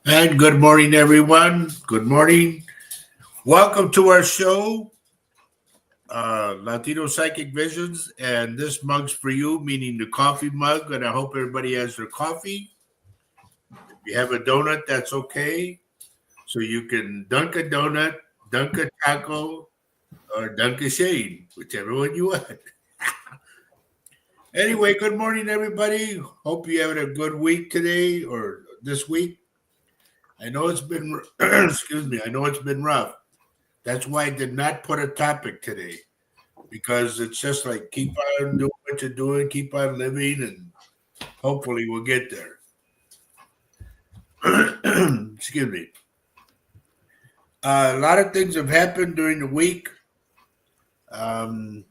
And good morning, everyone. Good morning. Welcome to our show, Latino Psychic Visions. And this mug's for you, meaning the coffee mug. And I hope everybody has their coffee. If you have a donut, that's okay. So you can dunk a donut, dunk a taco, or dunk a shade, whichever one you want. Anyway, good morning, everybody. Hope you having a good week today or this week. I know it's been, excuse me, I know it's been rough. That's why I did not put a topic today, because it's just like keep on doing what you're doing, keep on living, and hopefully we'll get there. Excuse me. A lot of things have happened during the week. They've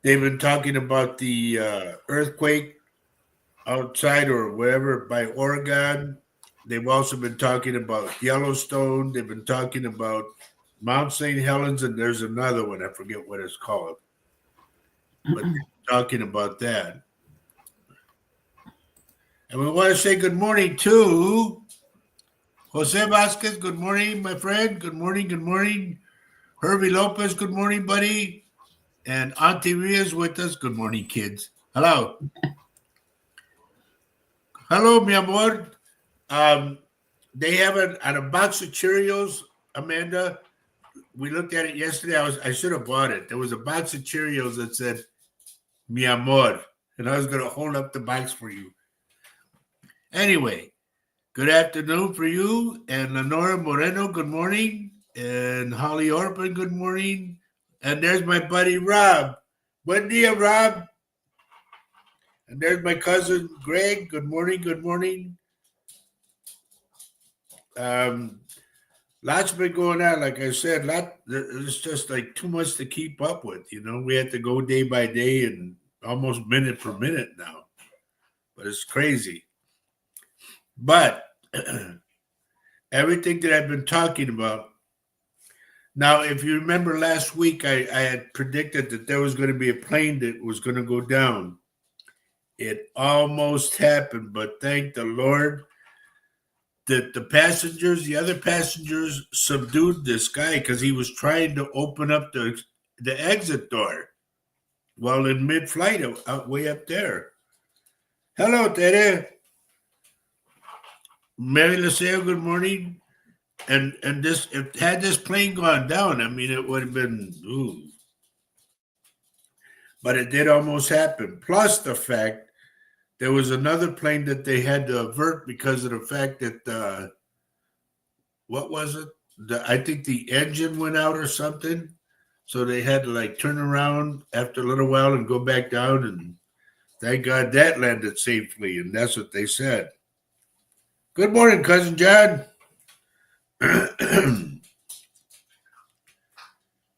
been talking about the earthquake outside or wherever by Oregon. They've also been talking about Yellowstone. They've been talking about Mount St. Helens, and there's another one. I forget what it's called. But they're talking about that. And we want to say good morning to Jose Vasquez. Good morning, my friend. Good morning, good morning. Herbie Lopez, good morning, buddy. And Auntie Ria's with us. Good morning, kids. Hello. Hello, mi amor. They have a box of Cheerios, Amanda. We looked at it yesterday. I should have bought it. There was a box of Cheerios that said "Mi amor," and I was going to hold up the box for you. Anyway, good afternoon for you and Lenora Moreno. Good morning, and Holly Orpin. Good morning, and there's my buddy Rob. Buen dia, Rob. And there's my cousin Greg. Good morning. Good morning. Lots been going on. Like I said, it's just like too much to keep up with. You know, we have to go day by day and almost minute per minute now. But it's crazy. But everything that I've been talking about. Now, if you remember last week, I had predicted that there was going to be a plane that was going to go down. It almost happened, but thank the Lord that the other passengers subdued this guy because he was trying to open up the exit door while in mid-flight way up there. Hello, Tere. Mary Laseo, good morning. And this, if had this plane gone down, I mean, it would have been, ooh. But it did almost happen. Plus the fact there was another plane that they had to avert because of the fact that, what was it? I think the engine went out or something. So they had to like turn around after a little while and go back down. And thank God that landed safely. And that's what they said. Good morning, Cousin John.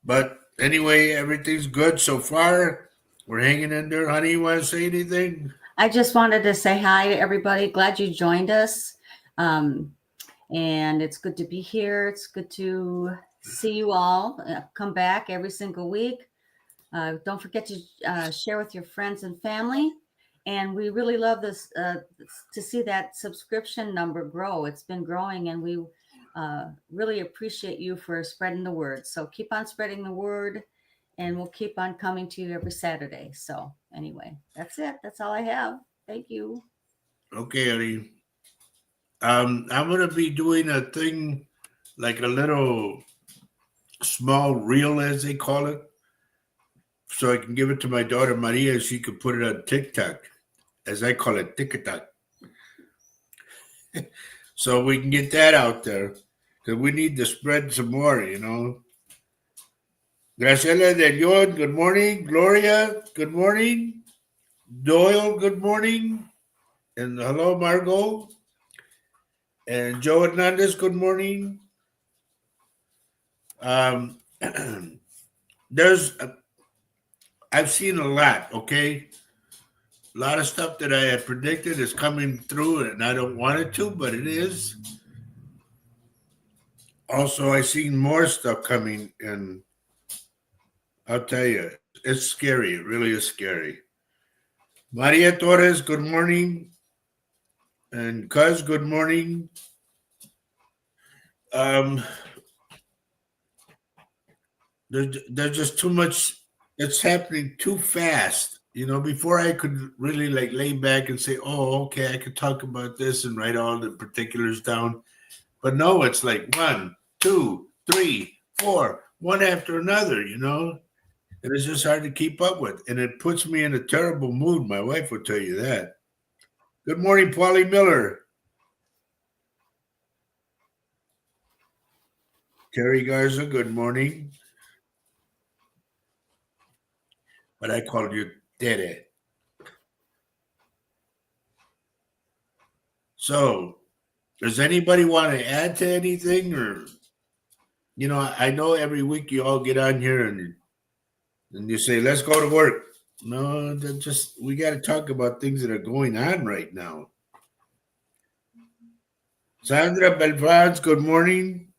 But anyway, everything's good so far. We're hanging in there. Honey, you want to say anything? I just wanted to say hi to everybody. Glad you joined us. And it's good to be here. It's good to see you all. Come back every single week. Don't forget to share with your friends and family. And we really love this to see that subscription number grow. It's been growing, and we really appreciate you for spreading the word. So keep on spreading the word, and we'll keep on coming to you every Saturday. So anyway, that's it. That's all I have. Thank you. Okay, honey. I'm going to be doing a thing like a little small reel, as they call it, so I can give it to my daughter Maria. She could put it on TikTok, as I call it, TikTok. So we can get that out there because we need to spread some more, you know. Graciela de Leon, good morning. Gloria, good morning. Doyle, good morning. And hello, Margot. And Joe Hernandez, good morning. I've seen a lot, okay? A lot of stuff that I had predicted is coming through, and I don't want it to, but it is. Also, I seen more stuff coming, and I'll tell you, it's scary. It really is scary. Maria Torres, good morning. And Cuz, good morning. Um, there's just too much. It's happening too fast. You know, before I could really like lay back and say, "Oh, okay, I could talk about this and write all the particulars down." But no, it's like 1, 2, 3, 4, one after another. You know, and it's just hard to keep up with, and it puts me in a terrible mood. My wife will tell you that. Good morning, Paulie Miller. Terry Garza, good morning. But I called you Dede. So, does anybody want to add to anything? Or, you know, I know every week you all get on here and you say, let's go to work. No, we got to talk about things that are going on right now. Sandra Belfrance, good morning.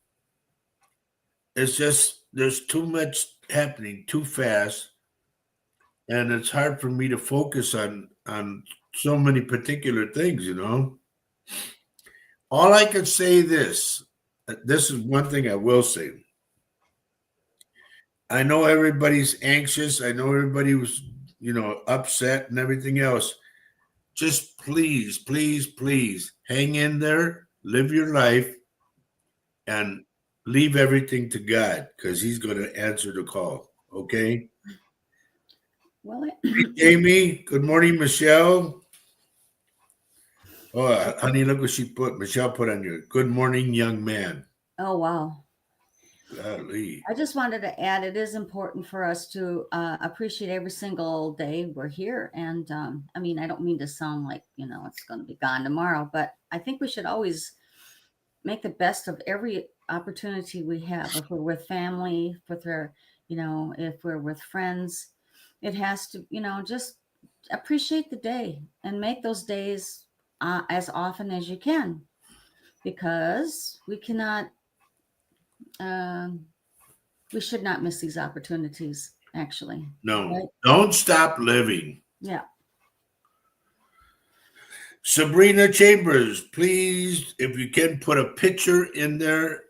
It's just, there's too much happening too fast. And it's hard for me to focus on so many particular things, you know. All I can say this is one thing I will say. I know everybody's anxious. I know everybody was, you know, upset and everything else. Just please, please, please hang in there, live your life, and leave everything to God because He's going to answer the call. Okay? Well, Amy, good morning, Michelle. Oh, honey, look what she put. Michelle put on your good morning, young man. oh, wow. Golly. I just wanted to add, it is important for us to appreciate every single day we're here. And I mean, I don't mean to sound like, you know, it's going to be gone tomorrow, but I think we should always make the best of every opportunity we have. If we're with family, you know, if we're with friends, it has to, you know, just appreciate the day and make those days as often as you can, because we cannot, we should not miss these opportunities, actually. No, Right? don't stop living. Yeah. Sabrina Chambers, please, if you can put a picture in there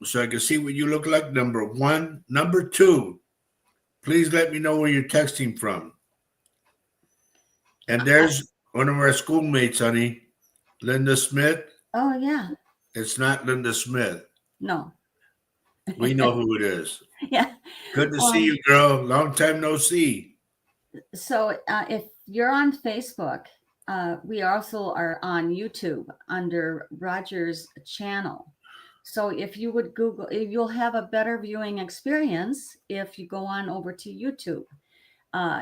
so I can see what you look like. Number one. Number two, please let me know where you're texting from. And there's one of our schoolmates, honey, Linda Smith. Oh, yeah. It's not Linda Smith. No. We know who it is. Yeah. Good to see you, girl. Long time no see. So if you're on Facebook, we also are on YouTube under Roger's channel. So if you would Google, you'll have a better viewing experience if you go on over to YouTube.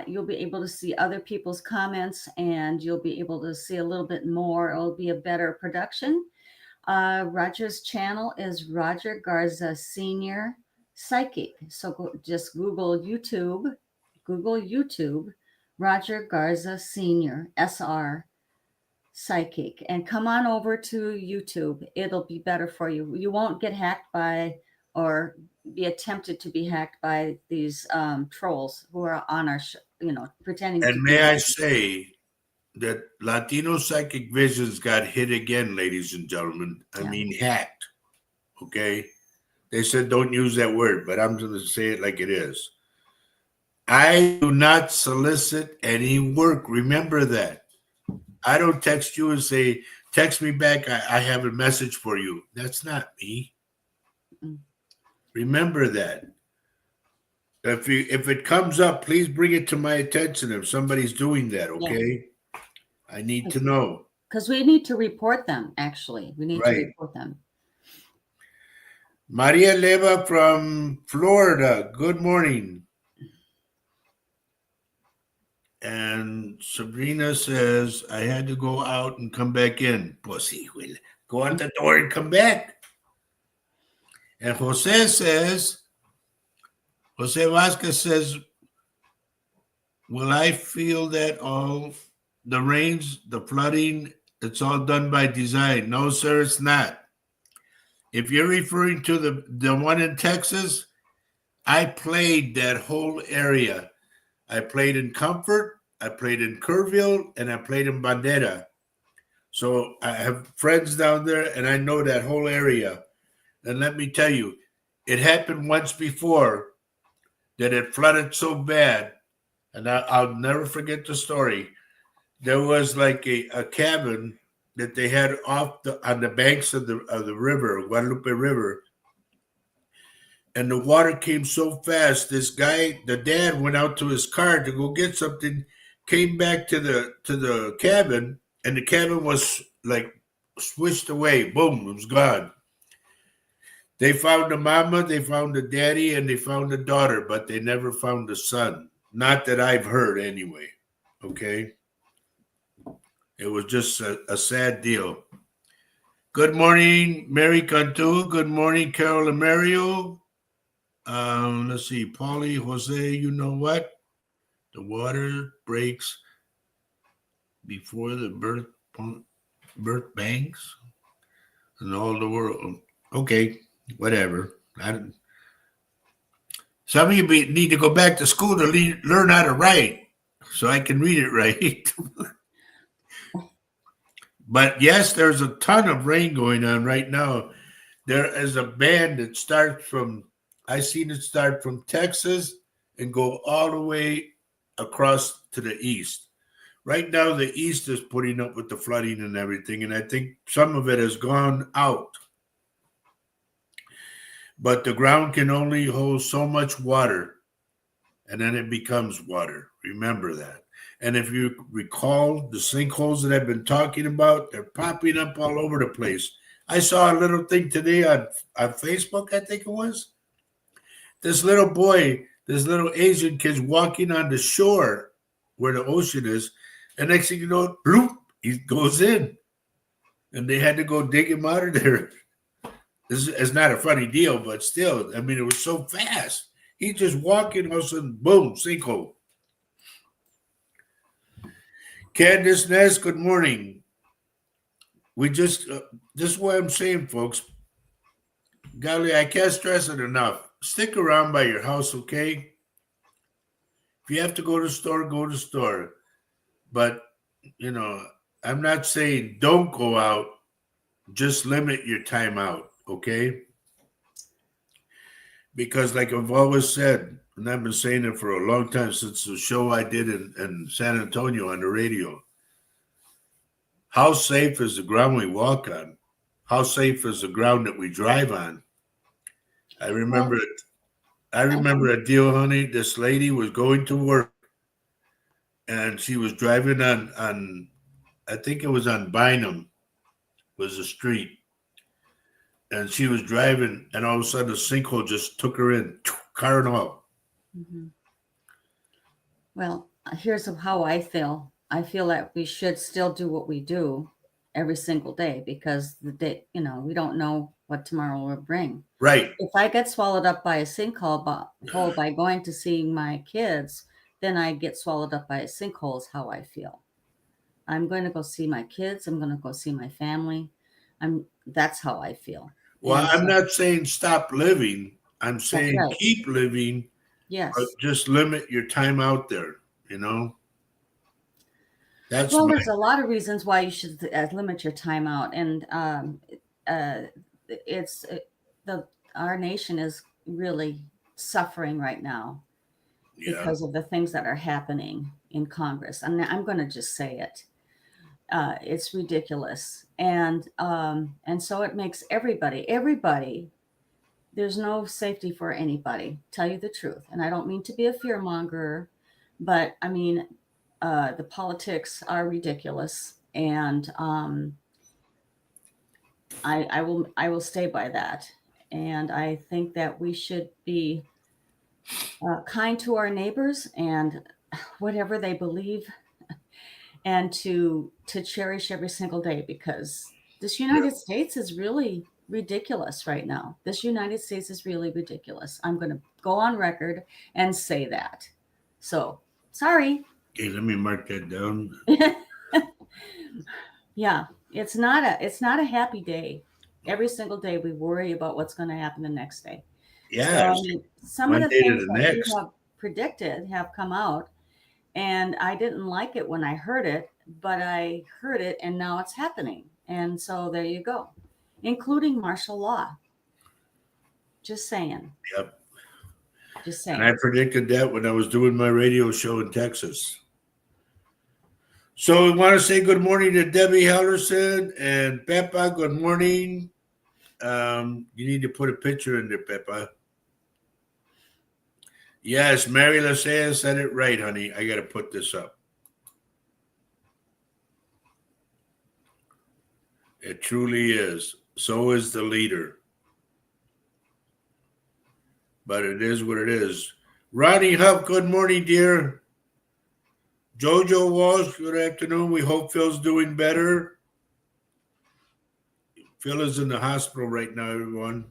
You'll be able to see other people's comments, and you'll be able to see a little bit more. It'll be a better production. Roger's channel is Roger Garza Senior Psychic. So just Google YouTube, Roger Garza Senior, SR Psychic, and come on over to YouTube. It'll be better for you. You won't get hacked by or be attempted to be hacked by these trolls who are on our, you know, pretending. And may I say that Latino Psychic Visions got hit again, ladies and gentlemen. I mean, hacked. Okay? They said don't use that word, but I'm going to say it like it is. I do not solicit any work. Remember that. I don't text you and say, text me back. I have a message for you. That's not me. Remember that. If it comes up, please bring it to my attention if somebody's doing that, okay? I need to know. Because we need to report them, actually. We need to Right. report them. Maria Leva from Florida. Good morning. And Sabrina says, I had to go out and come back in. Pussy, will go out the door and come back. And Jose Vasquez says, will I feel that all the rains, the flooding, it's all done by design? No, sir, it's not. If you're referring to the one in Texas, I played that whole area. I played in Comfort, I played in Kerrville, and I played in Bandera. So I have friends down there, and I know that whole area. And let me tell you, it happened once before that it flooded so bad, and I'll never forget the story. There was like a cabin that they had on the banks of the river, Guadalupe River, and the water came so fast. This guy, the dad, went out to his car to go get something, came back to the cabin, and the cabin was like swished away. Boom, it was gone. They found the mama, they found the daddy, and they found the daughter, but they never found the son. Not that I've heard anyway. Okay. It was just a sad deal. Good morning, Mary Cantu. Good morning, Carol and Mario. Let's see, Paulie, Jose, you know what? The water breaks before the birth banks and all the world. Okay, whatever. Some of you need to go back to school to learn how to write so I can read it right. But yes, there's a ton of rain going on right now. There is a band that starts from, I seen it start from Texas and go all the way across to the east. Right now, the east is putting up with the flooding and everything, and I think some of it has gone out. But the ground can only hold so much water, and then it becomes water. Remember that. And if you recall the sinkholes that I've been talking about, they're popping up all over the place. I saw a little thing today on Facebook, I think it was. This little boy, this little Asian kid's walking on the shore where the ocean is, and next thing you know, bloop, he goes in. And they had to go dig him out of there. It's not a funny deal, but still, I mean, it was so fast. He just walking, all of a sudden, boom, sinkhole. Candace Ness, good morning. We just, this is what I'm saying, folks. Golly, I can't stress it enough. Stick around by your house, okay? If you have to go to the store, go to the store. But, you know, I'm not saying don't go out. Just limit your time out, okay? Because like I've always said, and I've been saying it for a long time since the show I did in San Antonio on the radio, how safe is the ground we walk on? How safe is the ground that we drive on? I remember a deal, honey. This lady was going to work and she was driving on I think it was on Bynum, was the street. And she was driving, and all of a sudden a sinkhole just took her in, car and all. Mm-hmm. Well, here's how I feel. I feel that we should still do what we do every single day because the day, we don't know what tomorrow will bring. Right. If I get swallowed up by a sinkhole by going to see my kids, then I get swallowed up by a sinkhole is how I feel. I'm going to go see my kids. I'm going to go see my family. That's how I feel. Well, I'm not saying stop living. I'm saying keep living. Yes. But just limit your time out there, That's there's a lot of reasons why you should limit your time out. And our nation is really suffering right now because of the things that are happening in Congress. I'm going to just say it. It's ridiculous. And so it makes everybody there's no safety for anybody, tell you the truth. And I don't mean to be a fearmonger, but I mean, the politics are ridiculous, and I will stay by that. And I think that we should be kind to our neighbors and whatever they believe, and to cherish every single day, because this United States is really ridiculous right now. This United States is really ridiculous. I'm going to go on record and say that. So, sorry. Okay, let me mark that down. Yeah, it's not a happy day. Every single day we worry about what's going to happen the next day. So, Yeah, I mean, some of one the day to things the that you next. have predicted have come out, and I didn't like it when I heard it, but I heard it and now it's happening. And so there you go, including martial law. Just saying. Yep. Just And I saying. predicted that when I was doing my radio show in Texas. So we want to say good morning to Debbie Hellerson and Peppa. Good morning. You need to put a picture in there, Peppa. Yes, Mary Lasea said it right, honey. I got to put this up. It truly is. So is the leader. But it is what it is. Ronnie Huff, good morning, dear. Jojo Walsh, good afternoon. We hope Phil's doing better. Phil is in the hospital right now, everyone.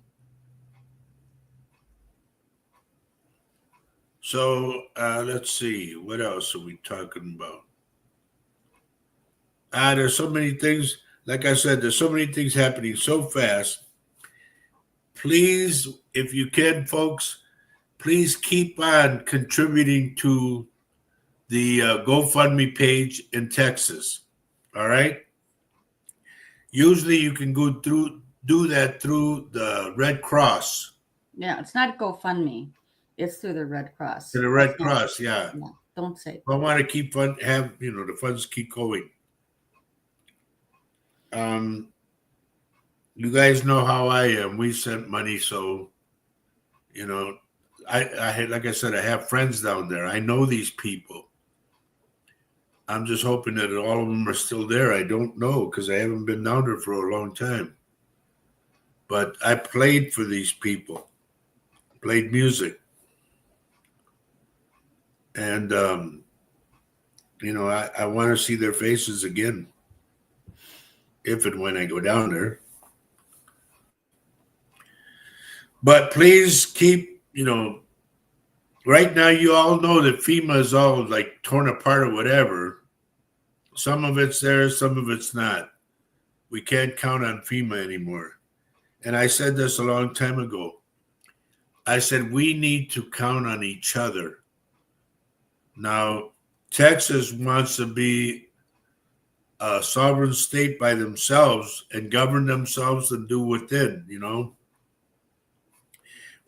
So let's see. What else are we talking about? There's so many things. Like I said, there's so many things happening so fast. Please, if you can, folks, please keep on contributing to the GoFundMe page in Texas. All right. Usually you can do that through the Red Cross. Yeah, it's not GoFundMe. It's through the Red Cross. To the Red Cross, yeah. No, don't say. I want to keep the funds keep going. You guys know how I am. We sent money, so I had, like I said, I have friends down there. I know these people. I'm just hoping that all of them are still there. I don't know because I haven't been down there for a long time. But I played for these people, played music. And, I want to see their faces again if and when I go down there. But please keep, right now you all know that FEMA is all like torn apart or whatever. Some of it's there, some of it's not. We can't count on FEMA anymore. And I said this a long time ago. I said, we need to count on each other. Now, Texas wants to be a sovereign state by themselves and govern themselves and do within,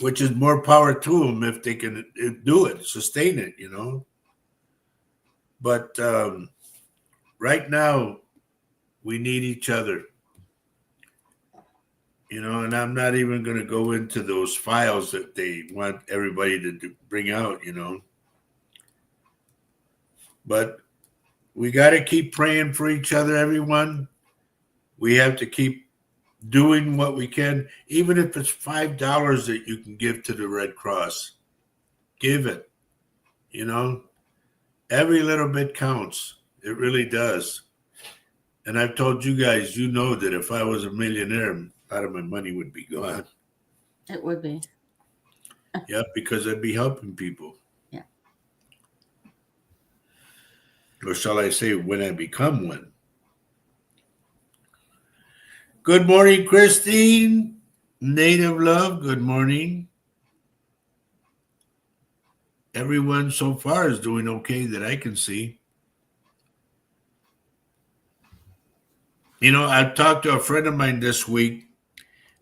which is more power to them if they can do it, sustain it, But right now, we need each other. And I'm not even going to go into those files that they want everybody to bring out, But we got to keep praying for each other, everyone. We have to keep doing what we can, even if it's $5 that you can give to the Red Cross. Give it. Every little bit counts. It really does. And I've told you guys, that if I was a millionaire, a lot of my money would be gone. It would be. Yeah, because I'd be helping people. Yeah. Or shall I say, when I become one. Good morning, Christine. Native Love, good morning. Everyone so far is doing okay that I can see. I talked to a friend of mine this week,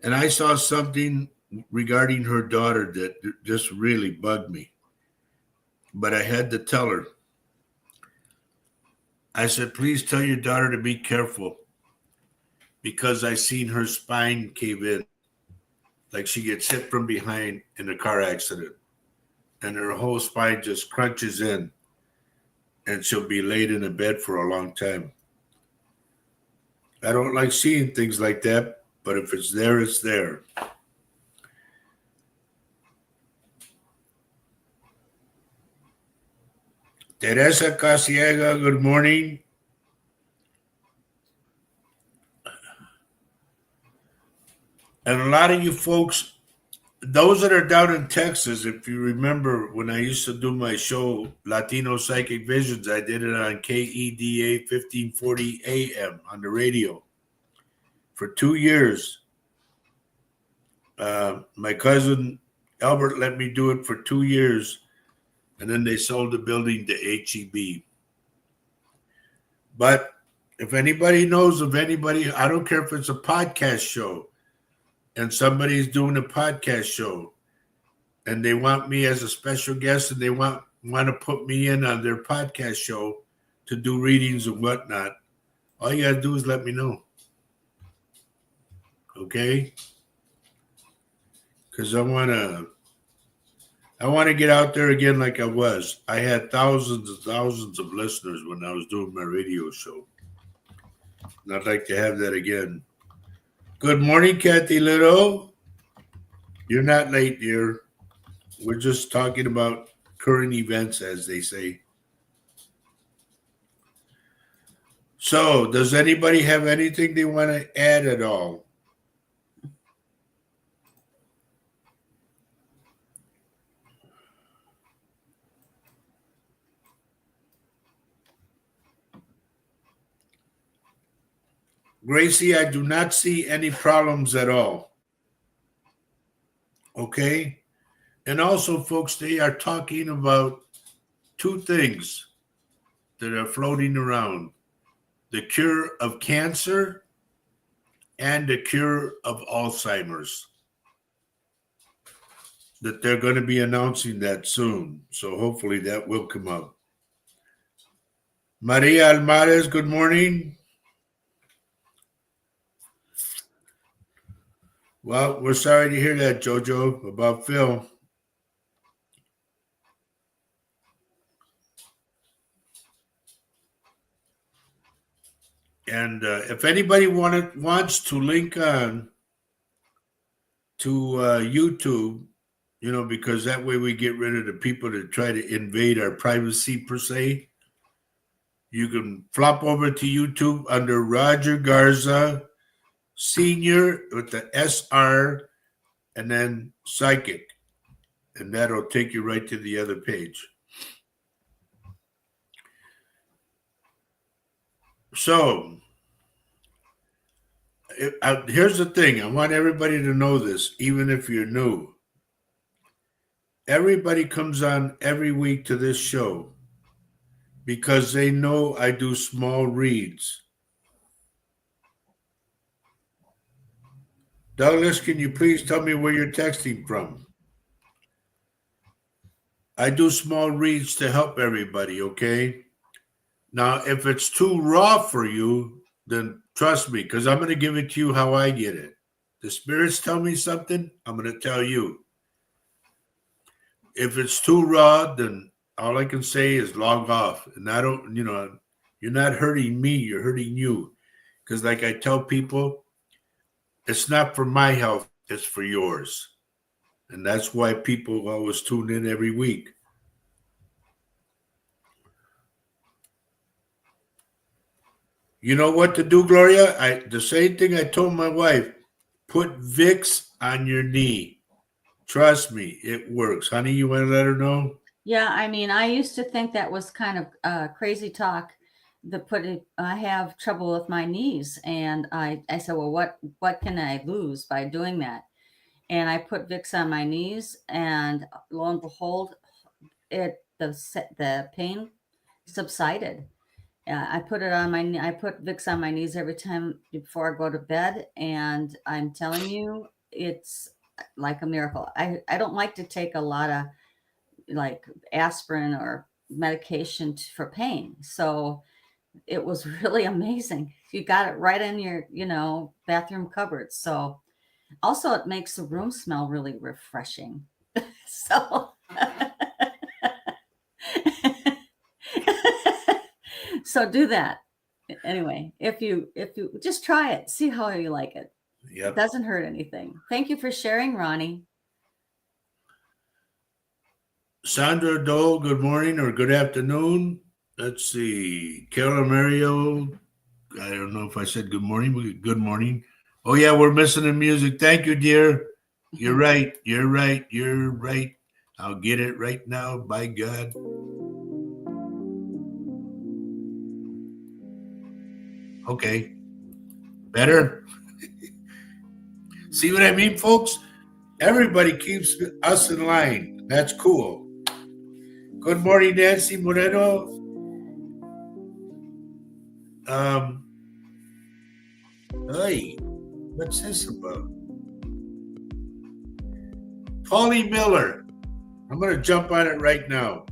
and I saw something regarding her daughter that just really bugged me. But I had to tell her. I said, please tell your daughter to be careful because I seen her spine cave in. like she gets hit from behind in a car accident, and her whole spine just crunches in, and she'll be laid in a bed for a long time. I don't like seeing things like that, but if it's there, it's there. Teresa Casiega, good morning. And a lot of you folks, those that are down in Texas, if you remember when I used to do my show, Latino Psychic Visions, I did it on KEDA 1540 AM on the radio for 2 years. My cousin Albert let me do it for 2 years, and then they sold the building to HEB. But if anybody knows of anybody, I don't care if it's a podcast show, and somebody's doing a podcast show, and they want me as a special guest, and they want to put me in on their podcast show to do readings and whatnot, all you gotta do is let me know. Okay? Because I wanna get out there again like I was. I had thousands and thousands of listeners when I was doing my radio show. And I'd like to have that again. Good morning, Kathy Little. You're not late, dear. We're just talking about current events, as they say. So, does anybody have anything they want to add at all? Gracie, I do not see any problems at all. Okay? And also, folks, they are talking about two things that are floating around: the cure of cancer and the cure of Alzheimer's. That they're going to be announcing that soon. So hopefully that will come up. Maria Almares, good morning. Well, we're sorry to hear that, Jojo, about Phil. And if anybody wants to link on to YouTube, because that way we get rid of the people that try to invade our privacy per se, you can flop over to YouTube under Roger Garza Senior with the SR and then Psychic. And that'll take you right to the other page. So, here's the thing. I want everybody to know this, even if you're new. Everybody comes on every week to this show because they know I do small reads. Douglas, can you please tell me where you're texting from? I do small reads to help everybody, okay? Now, if it's too raw for you, then trust me, because I'm going to give it to you how I get it. The spirits tell me something, I'm going to tell you. If it's too raw, then all I can say is log off. And I don't, you're not hurting me, you're hurting you. Because like I tell people, it's not for my health, it's for yours. And that's why people always tune in every week. You know what to do, Gloria? The same thing I told my wife. Put Vicks on your knee. Trust me, it works. Honey, you want to let her know? Yeah, I mean, I used to think that was kind of crazy talk. I have trouble with my knees, and I said, well, what can I lose by doing that? And I put Vicks on my knees, and lo and behold, the pain subsided. I put Vicks on my knees every time before I go to bed, and I'm telling you, it's like a miracle. I don't like to take a lot of like aspirin or medication for pain, so it was really amazing. You got it right in your bathroom cupboard. So Also, it makes the room smell really refreshing. So, so do that. Anyway, if you just try it, see how you like it. It Yep. doesn't hurt anything. Thank you for sharing, Ronnie. Sandra Dole, good morning or good afternoon. Let's see. Carol Mario, I don't know if I said good morning, but good morning. Oh, yeah, we're missing the music. Thank you, dear. You're right. You're right. You're right. I'll get it right now, by God. Okay. Better? See what I mean, folks? Everybody keeps us in line. That's cool. Good morning, Nancy Moreno. Hey, what's this about? Polly Miller. I'm going to jump on it right now.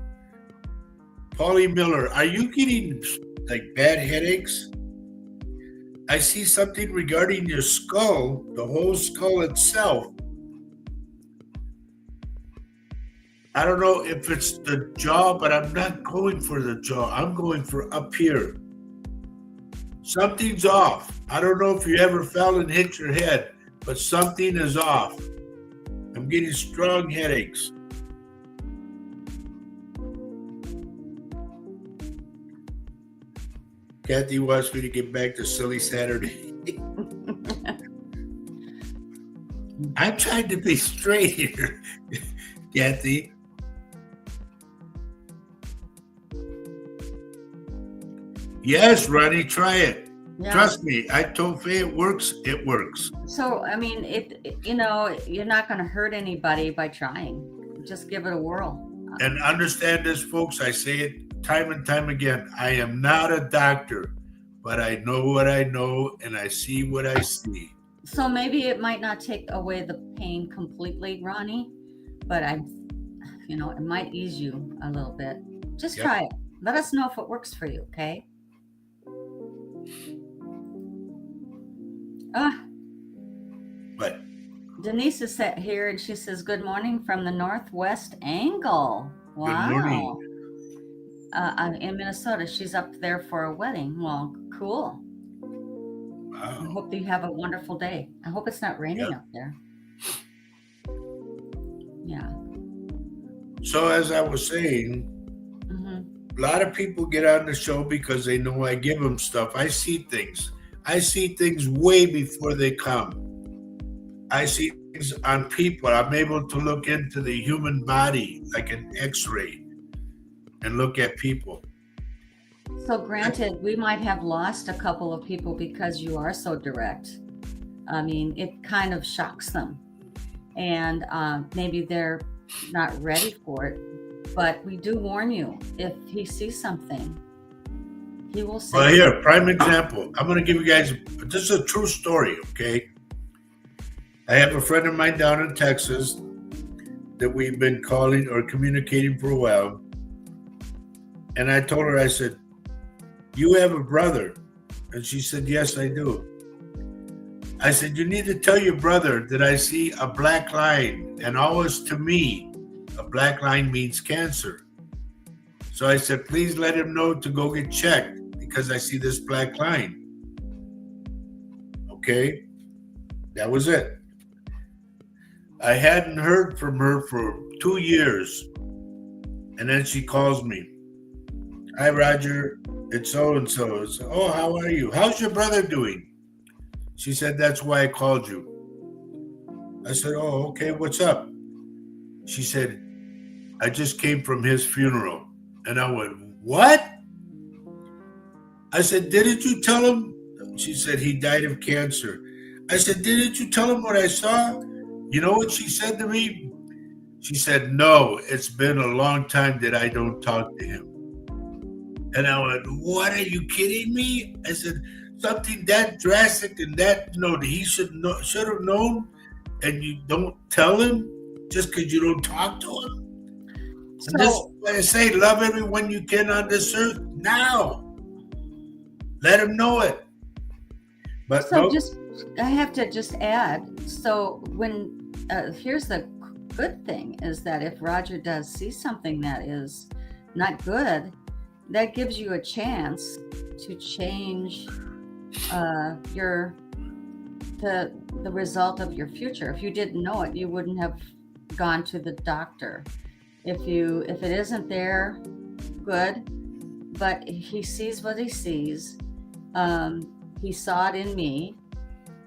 Polly Miller, are you getting like bad headaches? I see something regarding your skull, the whole skull itself. I don't know if it's the jaw, but I'm not going for the jaw. I'm going for up here. Something's off. I don't know if you ever fell and hit your head, but something is off. I'm getting strong headaches. Kathy wants me to get back to Silly Saturday. I'm trying to be straight here, Kathy. Yes, Ronnie, try it. Yeah. Trust me. I told Faye it works. It works. So, I mean, you're not going to hurt anybody by trying. Just give it a whirl. And understand this, folks. I say it time and time again. I am not a doctor, but I know what I know and I see what I see. So maybe it might not take away the pain completely, Ronnie, but it might ease you a little bit. Just try it. Let us know if it works for you, okay? But Denise is here and she says, good morning from the Northwest Angle. Wow. Good morning. In Minnesota. She's up there for a wedding. Well, cool. Wow. I hope that you have a wonderful day. I hope it's not raining up there. Yeah. So as I was saying, a lot of people get on the show because they know I give them stuff. I see things. I see things way before they come. I see things on people. I'm able to look into the human body like an X-ray and look at people. So granted, we might have lost a couple of people because you are so direct. I mean, it kind of shocks them. And maybe they're not ready for it. But we do warn you, if he sees something, he will say. Well, here, prime example. I'm going to give you guys, this is a true story, okay? I have a friend of mine down in Texas that we've been calling or communicating for a while. And I told her, I said, you have a brother? And she said, yes, I do. I said, you need to tell your brother that I see a black line. And always to me, a black line means cancer. So I said, please let him know to go get checked because I see this black line. Okay? That was it. I hadn't heard from her for 2 years. And then she calls me. Hi, Roger. It's so-and-so. Oh, how are you? How's your brother doing? She said, that's why I called you. I said, oh, okay. What's up? She said, I just came from his funeral. And I went, what? I said, didn't you tell him? She said, he died of cancer. I said, didn't you tell him what I saw? You know what she said to me? She said, no, it's been a long time that I don't talk to him. And I went, what, are you kidding me? I said, something that drastic and that, he should have known, and you don't tell him just because you don't talk to him? So, and this is what I say, love everyone you can on this earth now. Let him know it. But so I have to just add. So when here's the good thing is that if Roger does see something that is not good, that gives you a chance to change your the result of your future. If you didn't know it, you wouldn't have gone to the doctor. If it isn't there, good. But he sees what he sees. He saw it in me.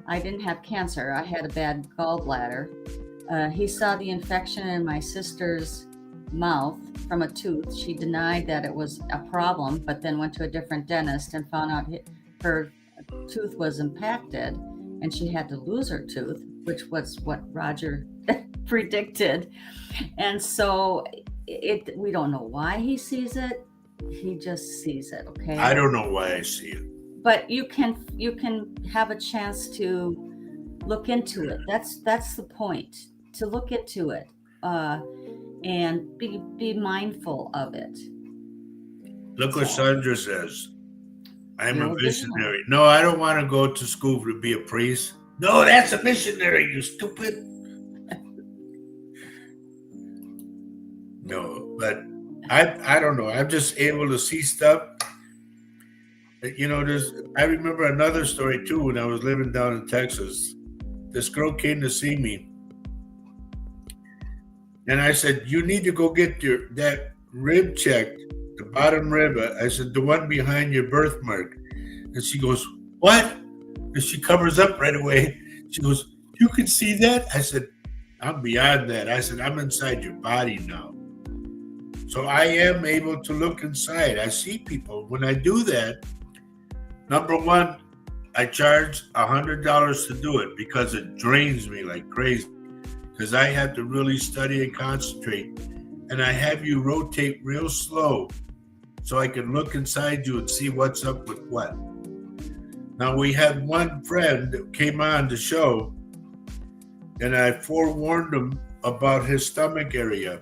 I didn't have cancer. I had a bad gallbladder. He saw the infection in my sister's mouth from a tooth. She denied that it was a problem, but then went to a different dentist and found out her tooth was impacted and she had to lose her tooth, which was what Roger predicted. And so we don't know why he sees it. He just sees it. Okay. I don't know why I see it. But you can have a chance to look into it. That's the point, to look into it and be mindful of it. Look what Sandra says. I'm You're a a missionary. No, I don't want to go to school to be a priest. No, that's a missionary, you stupid. No, but I don't know. I'm just able to see stuff. You know, I remember another story too when I was living down in Texas. This girl came to see me. And I said, you need to go get that rib checked, the bottom rib. I said, the one behind your birthmark. And she goes, what? And she covers up right away. She goes, you can see that? I said, I'm beyond that. I said, I'm inside your body now. So I am able to look inside. I see people. When I do that, number one, I charge $100 to do it because it drains me like crazy. Because I have to really study and concentrate. And I have you rotate real slow so I can look inside you and see what's up with what. Now, we had one friend that came on the show, and I forewarned him about his stomach area.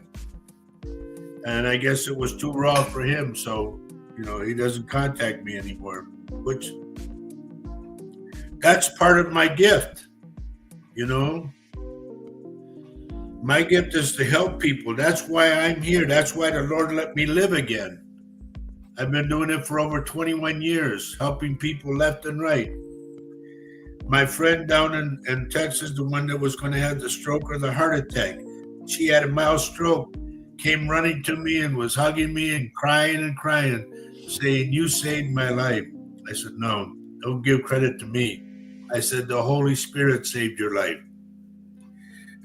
And I guess it was too raw for him, so, he doesn't contact me anymore, which that's part of my gift, My gift is to help people. That's why I'm here. That's why the Lord let me live again. I've been doing it for over 21 years, helping people left and right. My friend down in Texas, the one that was going to have the stroke or the heart attack, she had a mild stroke, came running to me and was hugging me and crying, saying, you saved my life. I said, no, don't give credit to me. I said, the Holy Spirit saved your life.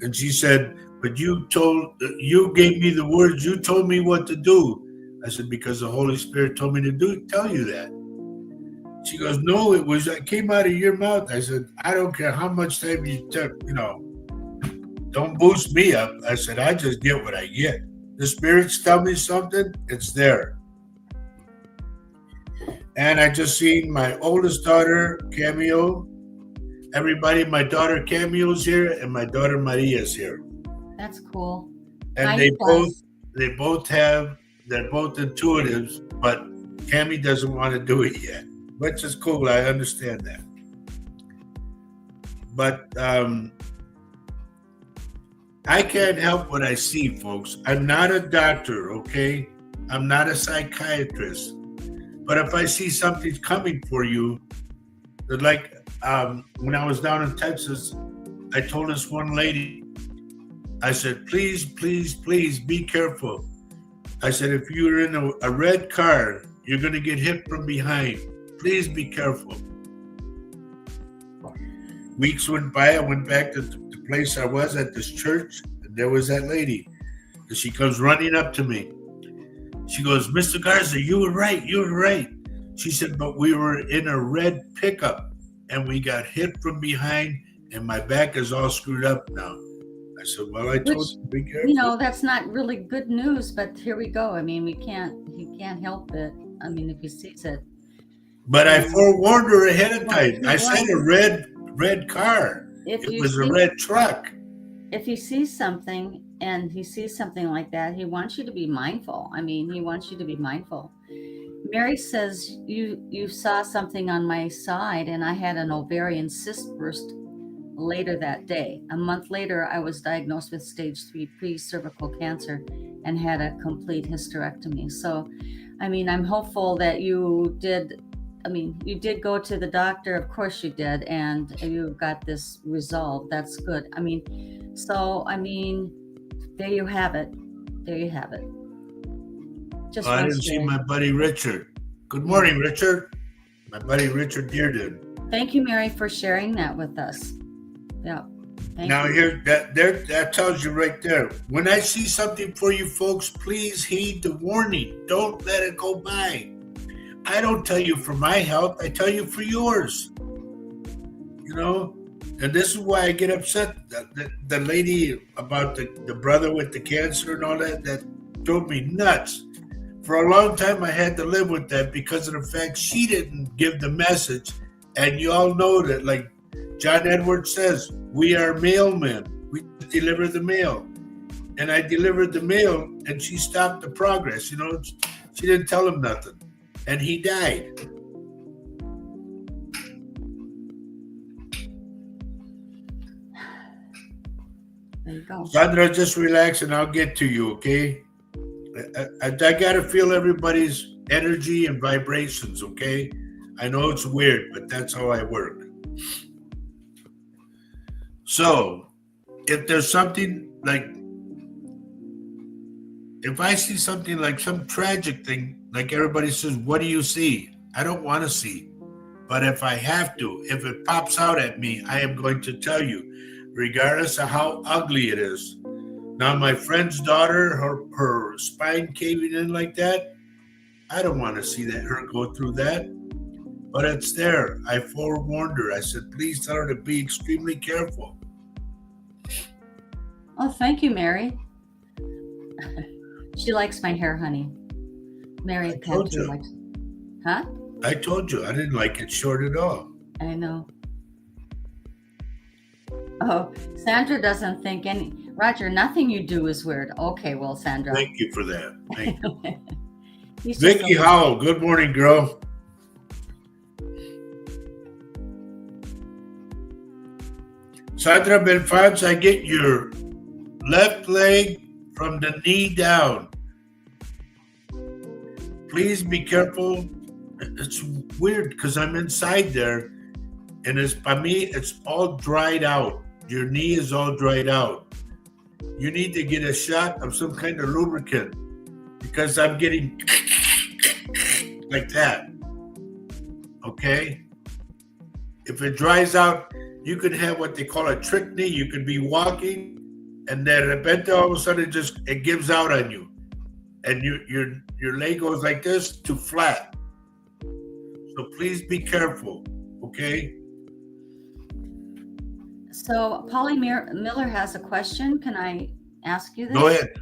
And she said, but you gave me the words, you told me what to do. I said, because the Holy Spirit told me to tell you that. She goes, no, it came out of your mouth. I said, I don't care how much time you took, don't boost me up. I said, I just get what I get. The spirits tell me something, it's there. And I just seen my oldest daughter cameo. Everybody, my daughter Cameo's here and my daughter Maria's here. That's cool. And they're both intuitives, but Cammy doesn't want to do it yet, which is cool. I understand that. But I can't help what I see, folks. I'm not a doctor, okay? I'm not a psychiatrist. But if I see something's coming for you, like when I was down in Texas, I told this one lady, I said, please, please, please be careful. I said, if you're in a red car, you're going to get hit from behind. Please be careful. Weeks went by. I went back to the place I was at this church, and there was that lady. And she comes running up to me. She goes, Mr. Garza, you were right. You were right. She said, but we were in a red pickup, and we got hit from behind, and my back is all screwed up now. I said, well, I told you to be careful. That's not really good news, but here we go. I mean, he can't help it. I mean, if he sees it. But I forewarned her ahead of time. I said a red car. It was a red truck. If he sees something and he sees something like that, he wants you to be mindful. I mean, he wants you to be mindful. Mary says you saw something on my side, and I had an ovarian cyst burst later that day. A month later, I was diagnosed with stage 3 pre-cervical cancer and had a complete hysterectomy. So, I mean, I'm hopeful that you did. I mean, you did go to the doctor, of course you did, and you got this resolved. That's good. I mean, so, I mean, there you have it. There you have it. Just I want didn't to see say my buddy Richard. Good morning, Richard. My buddy Richard Dearden. thank you, Mary, for sharing that with us. Yeah. Thank Now you. here, that tells you right there. When I see something for you folks, please heed the warning. Don't let it go by. I don't tell you for my health. I tell you for yours. You know, and this is why I get upset. The lady about the brother with the cancer and all that drove me nuts. For a long time, I had to live with that because of the fact she didn't give the message. And you all know that, like John Edwards says, we are mailmen. We deliver the mail. And I delivered the mail, and she stopped the progress. You know, she didn't tell him nothing. And he died. There you go. Sandra, just relax and I'll get to you, okay? I got to feel everybody's energy and vibrations, okay? I know it's weird, but that's how I work. So, if there's something like, if I see something like some tragic thing, like everybody says, what do you see? I don't want to see. But if I have to, if it pops out at me, I am going to tell you, regardless of how ugly it is. Now, my friend's daughter, her spine caving in like that, I don't want to see her go through that. But it's there. I forewarned her. I said, please tell her to be extremely careful. Oh, thank you, Mary. She likes my hair, honey. Mary I told you. likes. Huh? I told you, I didn't like it short at all. I know. Oh, Sandra doesn't think any. Roger, nothing you do is weird. Okay, well, Sandra. Thank you for that. Thank you. He's just Vicky a- Howell, good morning, girl. Sandra Belfans, I get your left leg from the knee down. Please be careful. It's weird because I'm inside there, and it's by me, it's all dried out. Your knee is all dried out. You need to get a shot of some kind of lubricant because I'm getting like that. Okay? If it dries out, you could have what they call a trick knee. You could be walking, and then all of a sudden it gives out on you, and your leg goes like this to flat. So please be careful, okay? So Polly Miller has a question. Can I ask you this? Go ahead.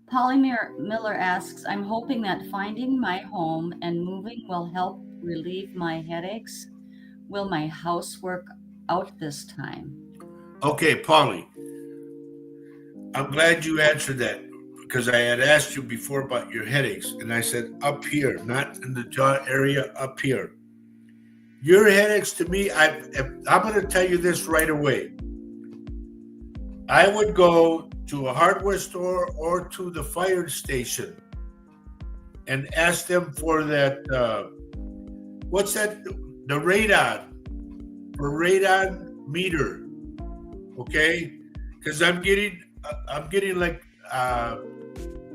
Polly Miller asks, I'm hoping that finding my home and moving will help relieve my headaches. Will my house work out this time? Okay, Polly, I'm glad you answered that because I had asked you before about your headaches, and I said up here, not in the jaw area, up here. Your headaches to me, I'm going to tell you this right away. I would go to a hardware store or to the fire station and ask them for that, what's that? The radon meter, okay? Because I'm getting like,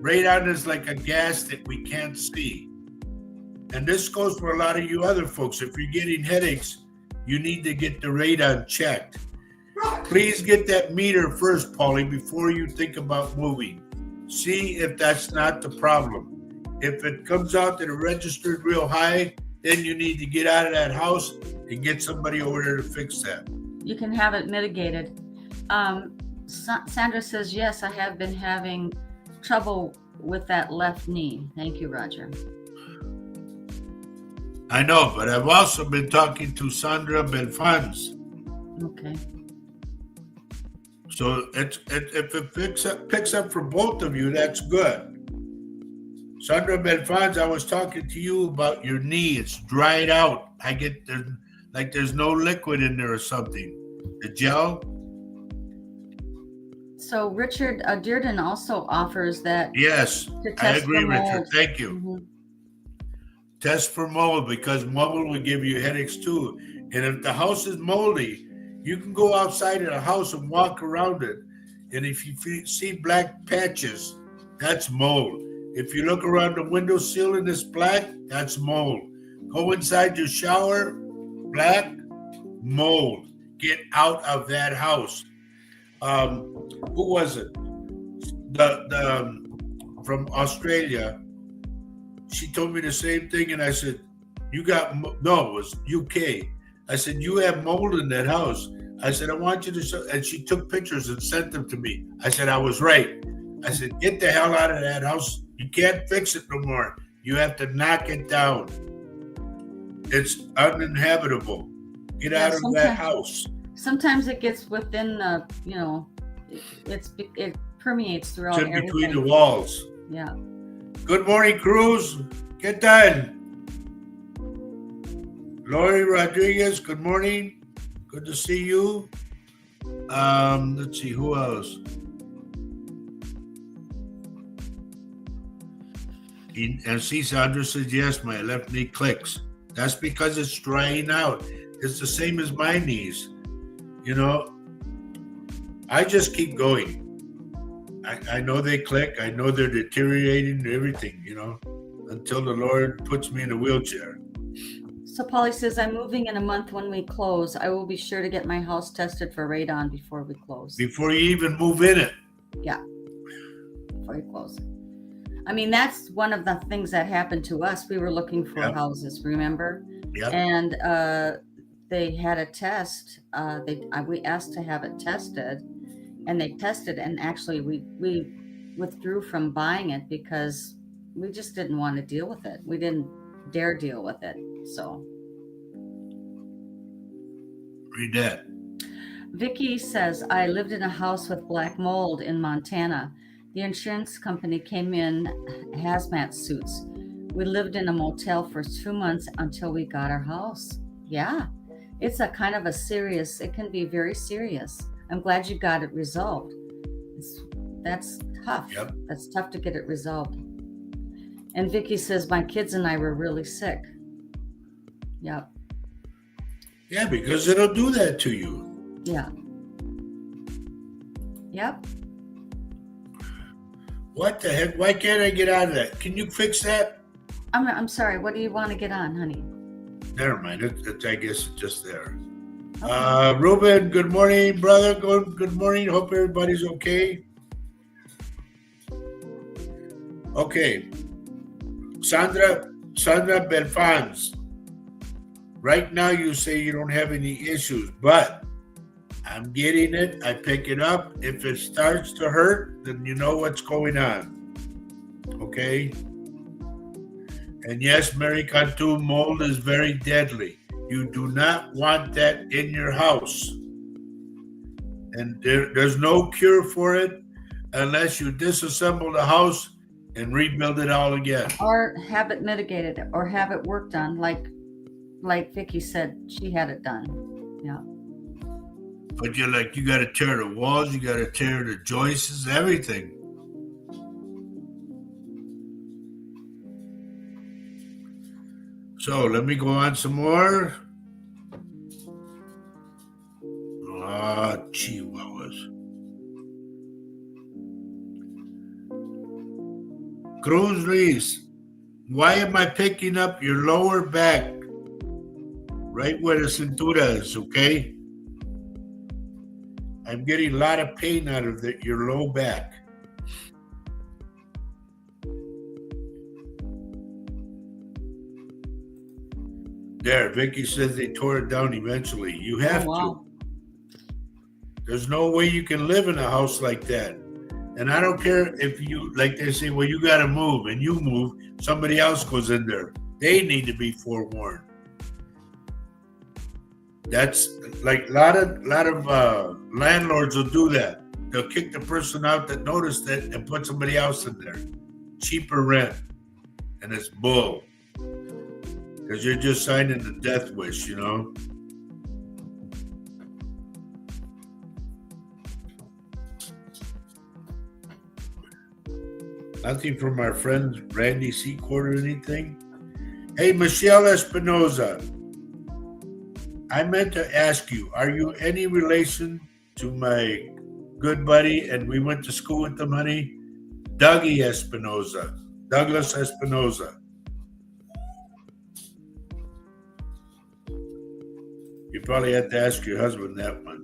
radon is like a gas that we can't see. And this goes for a lot of you other folks. If you're getting headaches, you need to get the radon checked. Please get that meter first, Polly, before you think about moving. See if that's not the problem. If it comes out that it registered real high, then you need to get out of that house and get somebody over there to fix that. You can have it mitigated. Sandra says, yes, I have been having trouble with that left knee. Thank you, Roger. I know, but I've also been talking to Sandra Belfans. Okay. So if it picks up for both of you, that's good. Sandra Belfans, I was talking to you about your knee. It's dried out. There's no liquid in there or something. The gel? So Richard Dearden also offers that Yes, to I test agree, for Richard. mold. Thank you. Mhm. Test for mold, because mold will give you headaches too. And if the house is moldy, you can go outside of the house and walk around it. And if you see black patches, that's mold. If you look around the windowsill and it's black, that's mold. Go inside your shower, black, mold. Get out of that house. Who was it? The from Australia. She told me the same thing, and I said, "You got no." It was UK. I said, "You have mold in that house." I said, "I want you to show," and she took pictures and sent them to me. I said, "I was right." I said, "Get the hell out of that house. You can't fix it no more. You have to knock it down. It's uninhabitable. Get out of that house." Sometimes it gets within the, it permeates throughout It's in between everything. the walls. Yeah. Good morning, Cruz. ¿Qué tal? Lori Rodriguez, good morning. Good to see you. Let's see, who else? And see, Sandra says, yes, my left knee clicks. That's because it's drying out. It's the same as my knees. I just keep going. I know they click. I know they're deteriorating and everything, until the Lord puts me in a wheelchair. So Polly says, I'm moving in a month when we close. I will be sure to get my house tested for radon before we close. Before you even move in it. Yeah. Before you close. I mean, that's one of the things that happened to us. We were looking for houses, remember? Yeah. And they had a test. We asked to have it tested, and they tested. And actually, we withdrew from buying it because we just didn't want to deal with it. We didn't dare deal with it. So. Read that. Vicky says, I lived in a house with black mold in Montana. The insurance company came in hazmat suits. We lived in a motel for 2 months until we got our house. Yeah, it's a kind of it can be very serious. I'm glad you got it resolved. That's tough. Yep. That's tough to get it resolved. And Vicky says, my kids and I were really sick. Yep. Yeah, because it'll do that to you. Yeah. Yep. What the heck? Why can't I get out of that? Can you fix that? I'm sorry. What do you want to get on, honey? Never mind. I guess it's just there. Okay. Ruben, good morning, brother. Good morning. Hope everybody's okay. Okay. Sandra Belfans. Right now you say you don't have any issues, but I'm getting it. I pick it up. If it starts to hurt, then you know what's going on. Okay? And yes, Mary Cantu, mold is very deadly. You do not want that in your house. And there's no cure for it unless you disassemble the house and rebuild it all again. Or have it mitigated or have it worked on, like Vicky said, she had it done. Yeah. But you got to tear the walls, you got to tear the joists, everything. So let me go on some more. Chihuahuas. Cruz Luis, why am I picking up your lower back? Right where the cintura is, okay? I'm getting a lot of pain out of your low back. There, Vicky says they tore it down eventually. You have to. There's no way you can live in a house like that. And I don't care if you, like they say, well, you got to move, and you move, somebody else goes in there. They need to be forewarned. That's like a lot of landlords will do that. They'll kick the person out that noticed it and put somebody else in there. Cheaper rent. and it's bull. Because you're just signing the death wish, you know? Nothing from our friend Randy Secord or anything. Hey, Michelle Espinoza. I meant to ask you, are you any relation to my good buddy, and we went to school with them, honey? Douglas Espinoza. You probably have to ask your husband that one.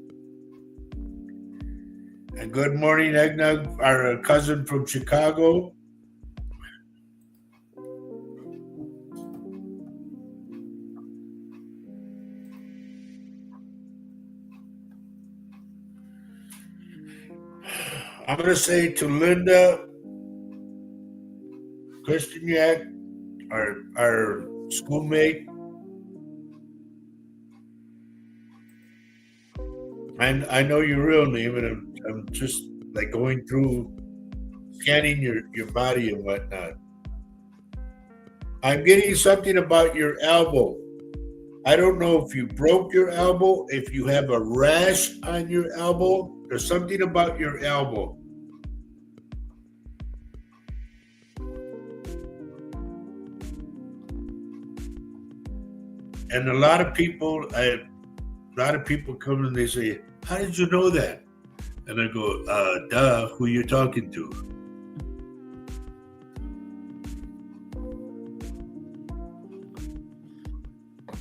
And good morning, Eggnog, our cousin from Chicago. I'm going to say to Linda Christianiak, our schoolmate, and I know your real name, and I'm just like going through scanning your body and whatnot. I'm getting something about your elbow. I don't know if you broke your elbow, if you have a rash on your elbow. There's something about your elbow. And a lot of people come and they say, "How did you know that?" And I go, duh, who you talking to?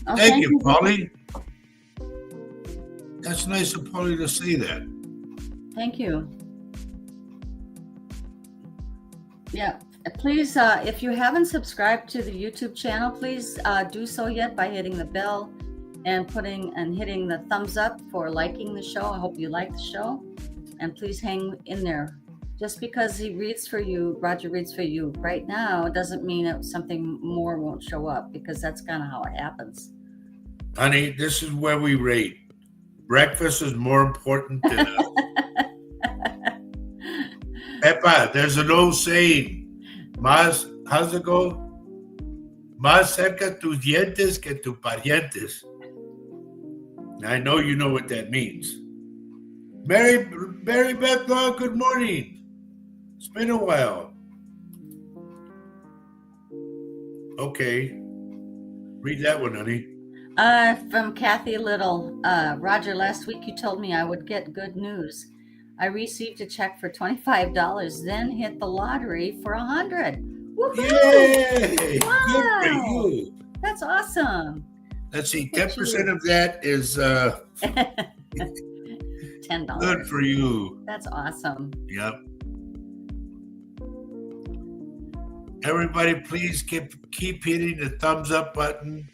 Oh, Thank you, Polly. That's nice of Polly to say that. Thank you. Yeah, please, if you haven't subscribed to the YouTube channel, please do so yet by hitting the bell and hitting the thumbs up for liking the show. I hope you like the show, and please hang in there. Just because he reads for you, Roger reads for you right now, doesn't mean that something more won't show up, because that's kind of how it happens. Honey, this is where we rate. Breakfast is more important than us. Pepa, there's an old saying. How's it go? Más cerca tus dientes que tus parientes. I know you know what that means. Mary Beth Law, good morning. It's been a while. Okay. Read that one, honey. From Kathy Little. Roger, last week you told me I would get good news. I received a check for $25, then hit the lottery for $100. Woohoo! Yay! Wow. Good for you. That's awesome. Let's see, 10% of that is $10. good for you. That's awesome. Yep. Everybody, please keep hitting the thumbs up button.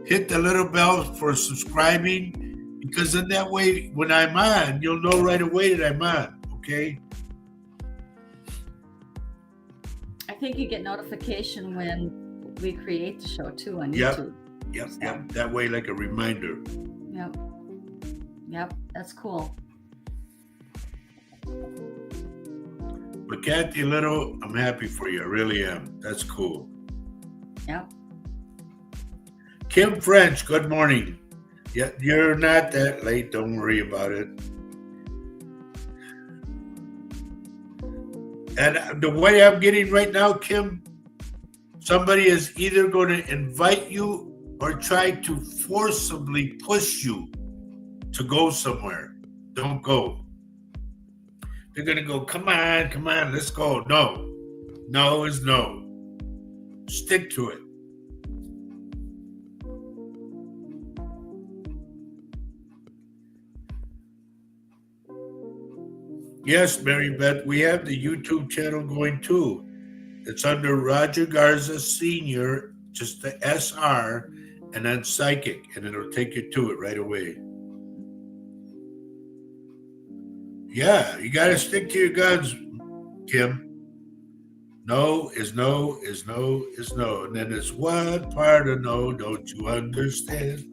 Hit the little bell for subscribing, because in that way, when I'm on, you'll know right away that I'm on, okay? I think you get notification when we create the show too on Yep. YouTube. Yep, So. yep. That way, like a reminder. Yep, that's cool. But Kathy Little, I'm happy for you. I really am. That's cool. Yep. Kim French, good morning. Yeah, you're not that late. Don't worry about it. And the way I'm getting right now, Kim, somebody is either going to invite you or try to forcibly push you to go somewhere. Don't go. They're going to go, come on, let's go. No. No is no. Stick to it. Yes, Mary Beth, we have the YouTube channel going too. It's under Roger Garza Sr., just the SR, and then Psychic, and it'll take you to it right away. Yeah, you got to stick to your guns, Kim. No is no is no is no. And then it's what part of no don't you understand?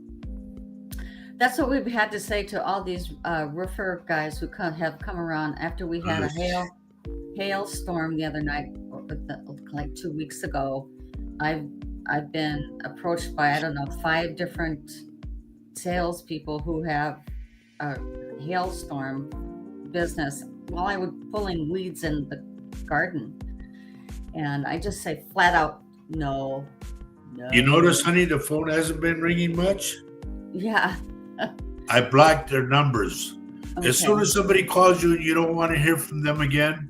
That's what we've had to say to all these roofer guys who have come around after we had a hailstorm the other night, like 2 weeks ago. I've been approached by, I don't know, 5 different salespeople who have a hailstorm business while I was pulling weeds in the garden. And I just say flat out, no. You notice, honey, the phone hasn't been ringing much? Yeah. I blocked their numbers. Okay. As soon as somebody calls you and you don't want to hear from them again,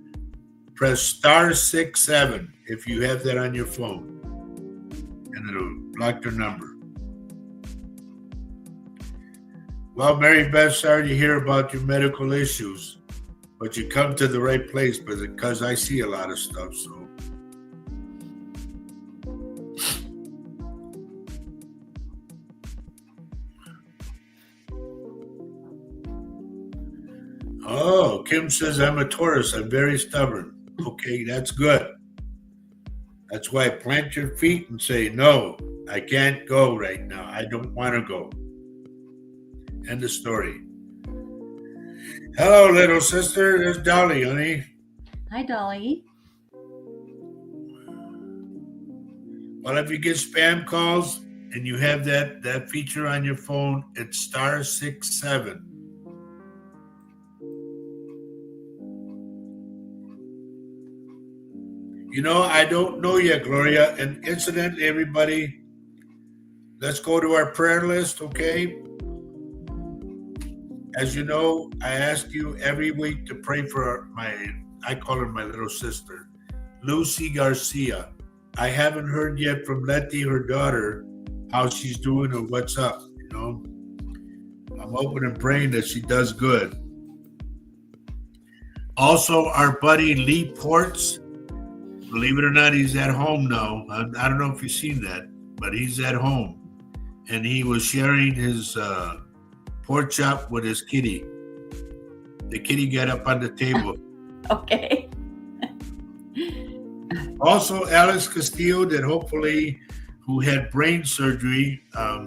press *67 if you have that on your phone, and it'll block their number. Well, Mary Beth, sorry to hear about your medical issues, but you come to the right place because I see a lot of stuff. So, oh, Kim says I'm a Taurus. I'm very stubborn. Okay, that's good. That's why plant your feet and say, no, I can't go right now. I don't want to go. End of story. Hello, little sister. There's Dolly, honey. Hi, Dolly. Well, if you get spam calls and you have that feature on your phone, it's *67. You know, I don't know yet, Gloria. And incidentally, everybody, let's go to our prayer list, okay? As you know, I ask you every week to pray for I call her my little sister, Lucy Garcia. I haven't heard yet from Letty, her daughter, how she's doing or what's up, you know? I'm hoping and praying that she does good. Also, our buddy Lee Ports, believe it or not, he's at home now. I don't know if you've seen that, but he's at home. And he was sharing his pork chop with his kitty. The kitty got up on the table. Okay. Also, Alex Castillo, that hopefully, who had brain surgery,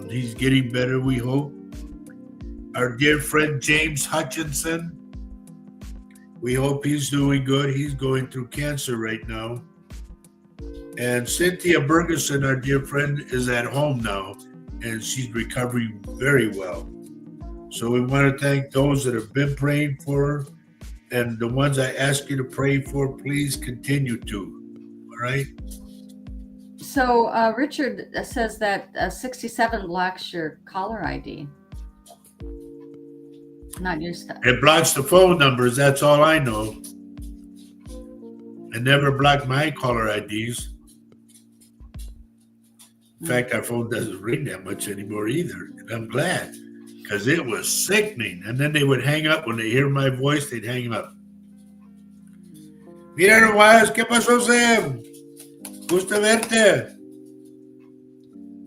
he's getting better, we hope. Our dear friend James Hutchinson, we hope he's doing good. He's going through cancer right now. And Cynthia Bergeson, our dear friend, is at home now, and she's recovering very well. So we want to thank those that have been praying for her, and the ones I ask you to pray for, please continue to. All right? So Richard says that 67 blocks your caller ID. Not your stuff. It blocks the phone numbers. That's all I know. I never blocked my caller IDs. In fact, our phone doesn't ring that much anymore either. And I'm glad, because it was sickening. And then they would hang up. When they hear my voice, they'd hang up. Mira nomás, ¿qué pasó, Sam? Gusto verte.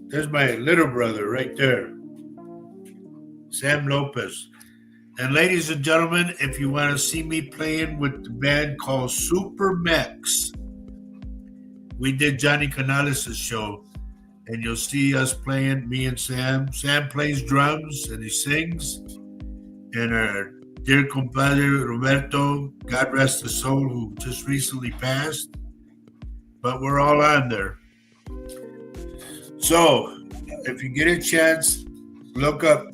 There's my little brother right there, Sam Lopez. And ladies and gentlemen, if you want to see me playing with the band called Super Mex, we did Johnny Canales' show, and you'll see us playing, me and Sam. Sam plays drums and he sings. And our dear compadre Roberto, God rest his soul, who just recently passed. But we're all on there. So, if you get a chance, look up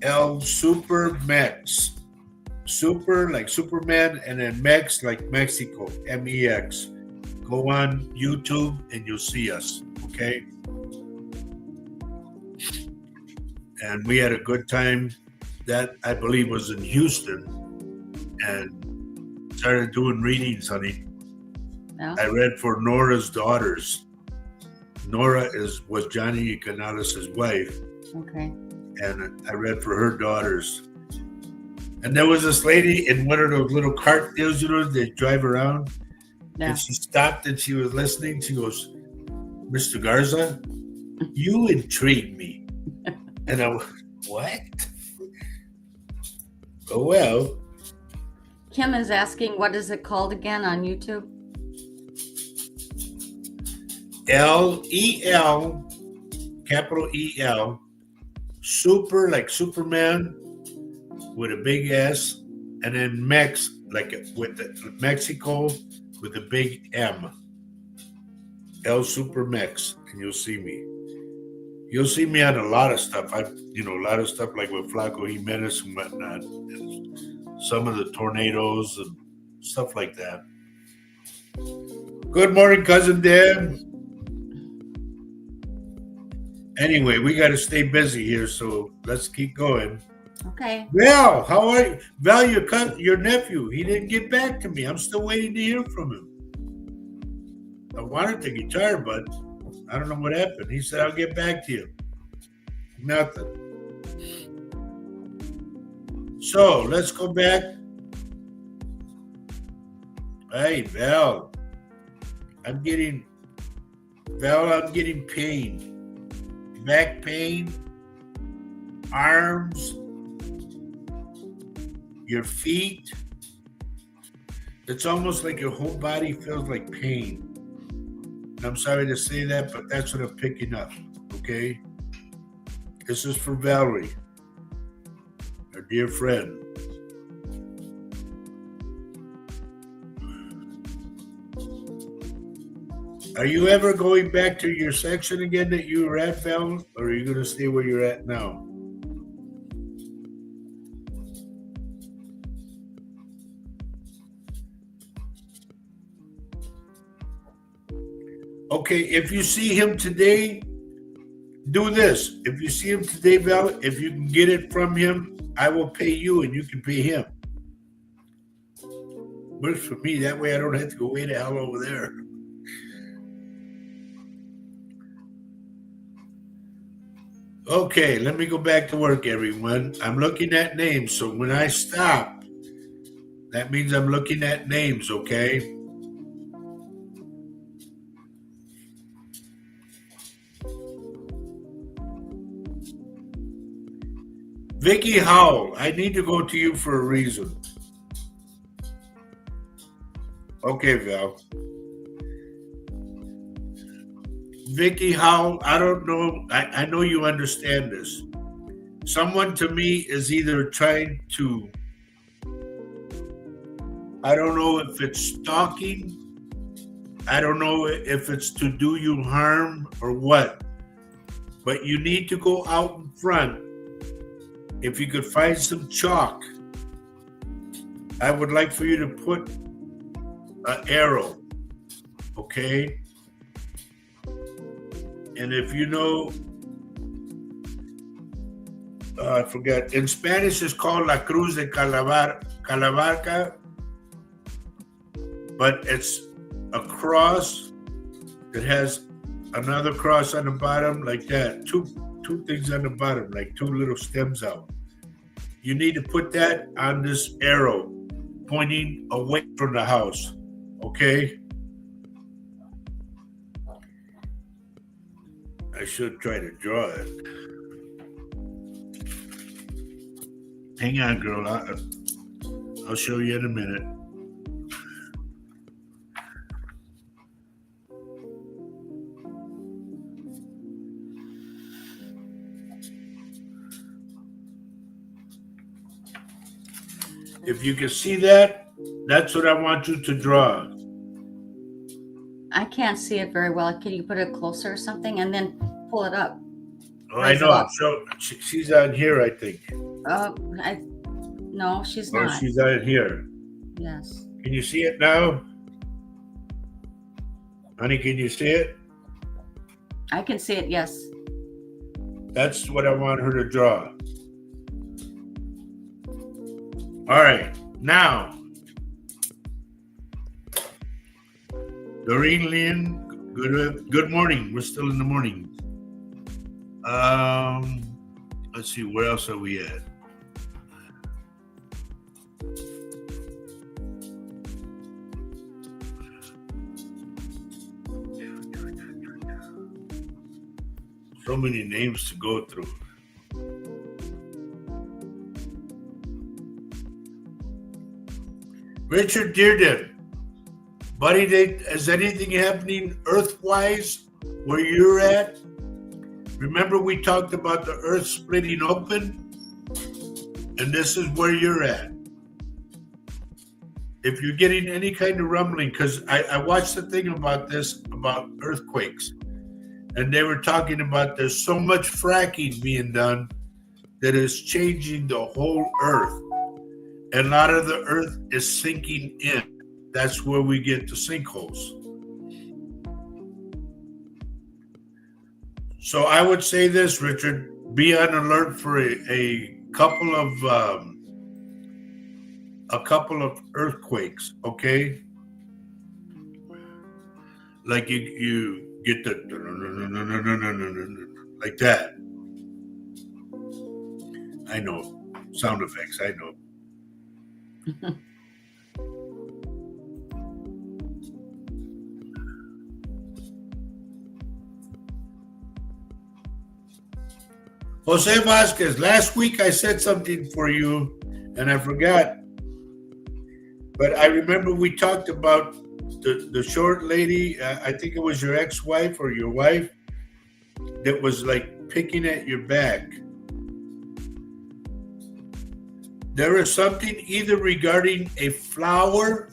El Super Mex. Super like Superman, and then Mex like Mexico, MEX. Go on YouTube and you'll see us, okay? And we had a good time. That, I believe, was in Houston, and started doing readings, honey. No? I read for Nora's daughters. Nora was Johnny Canales' wife. Okay. And I read for her daughters. And there was this lady in one of those little cart deals, you know, they drive around. Yeah. And she stopped and she was listening. She goes, Mr. Garza, you intrigue me. And I went, what? Oh, well. Kim is asking, what is it called again on YouTube? L-E-L, capital E-L, Super, like Superman, with a big S, and then Mex, like with the Mexico, with a big M. El Supermex, and you'll see me. You'll see me on a lot of stuff. A lot of stuff like with Flaco Jimenez and whatnot, and some of the tornadoes and stuff like that. Good morning, cousin Deb. Anyway, we got to stay busy here, so let's keep going. Okay. Val, how are you? Val, your nephew, he didn't get back to me. I'm still waiting to hear from him. I wanted the guitar, but I don't know what happened. He said, I'll get back to you. Nothing. So let's go back. Hey, Val. I'm getting pain. Back pain, arms, your feet. It's almost like your whole body feels like pain. And I'm sorry to say that, but that's what I'm picking up, okay? This is for Valerie, our dear friend. Are you ever going back to your section again that you were at, Val, or are you going to stay where you're at now? Okay, if you see him today, do this. If you see him today, Val, if you can get it from him, I will pay you and you can pay him. Works for me. That way I don't have to go way the hell over there. Okay, let me go back to work, everyone. I'm looking at names, so when I stop, that means I'm looking at names, okay? Vicky Howell, I need to go to you for a reason. Okay, Val. Vicky Howell, I don't know. I know you understand this. Someone to me is either trying to, I don't know if it's stalking. I don't know if it's to do you harm or what. But you need to go out in front. If you could find some chalk, I would like for you to put an arrow, okay? And if you know, I forgot. In Spanish, it's called La Cruz de Calabarca, but it's a cross that has another cross on the bottom, like that. Two things on the bottom, like two little stems out. You need to put that on this arrow, pointing away from the house, okay? I should try to draw it. Hang on, girl. I'll show you in a minute. If you can see that, that's what I want you to draw. I can't see it very well. Can you put it closer or something and then pull it up? Oh, I know. So she's on here, I think. No, she's Or not. she's on here. Yes. Can you see it now? Honey, can you see it? I can see it, yes. That's what I want her to draw. All right. Now, Doreen Lynn, good morning. We're still in the morning. Let's see, where else are we at? So many names to go through. Richard Dearden. Buddy, is anything happening earth-wise where you're at? Remember we talked about the earth splitting open? And this is where you're at. if you're getting any kind of rumbling, because I watched the thing about earthquakes, and they were talking about there's so much fracking being done that is changing the whole earth. And a lot of the earth is sinking in. That's where we get the sinkholes. So I would say this, Richard, be on alert for a couple of earthquakes, okay? Like you get the like that. I know. Sound effects, I know. Jose Vasquez, last week I said something for you and I forgot. But I remember we talked about the short lady, I think it was your ex-wife or your wife, that was like picking at your back. There is something either regarding a flower,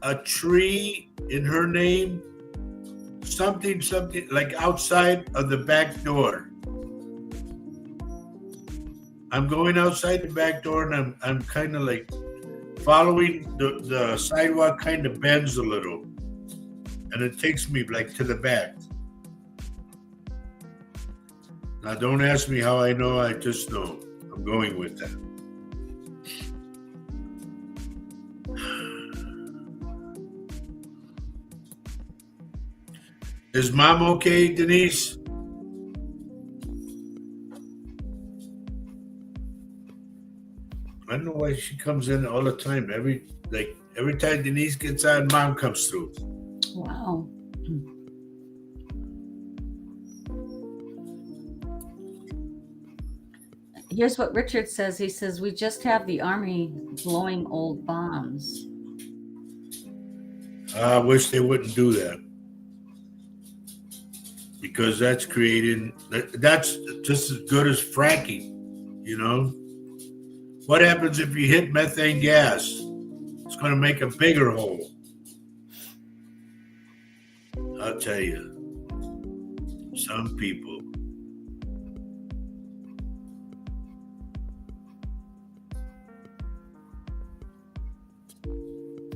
a tree in her name, something like outside of the back door. I'm going outside the back door and I'm kind of like following the sidewalk, kind of bends a little, and it takes me like to the back. Now don't ask me how I know, I just know. I'm going with that. Is mom okay, Denise? I don't know why she comes in all the time. Every time Denise gets on, mom comes through. Wow. Here's what Richard says. He says, we just have the Army blowing old bombs. I wish they wouldn't do that. Because that's just as good as fracking, you know? What happens if you hit methane gas? It's going to make a bigger hole. I'll tell you, some people.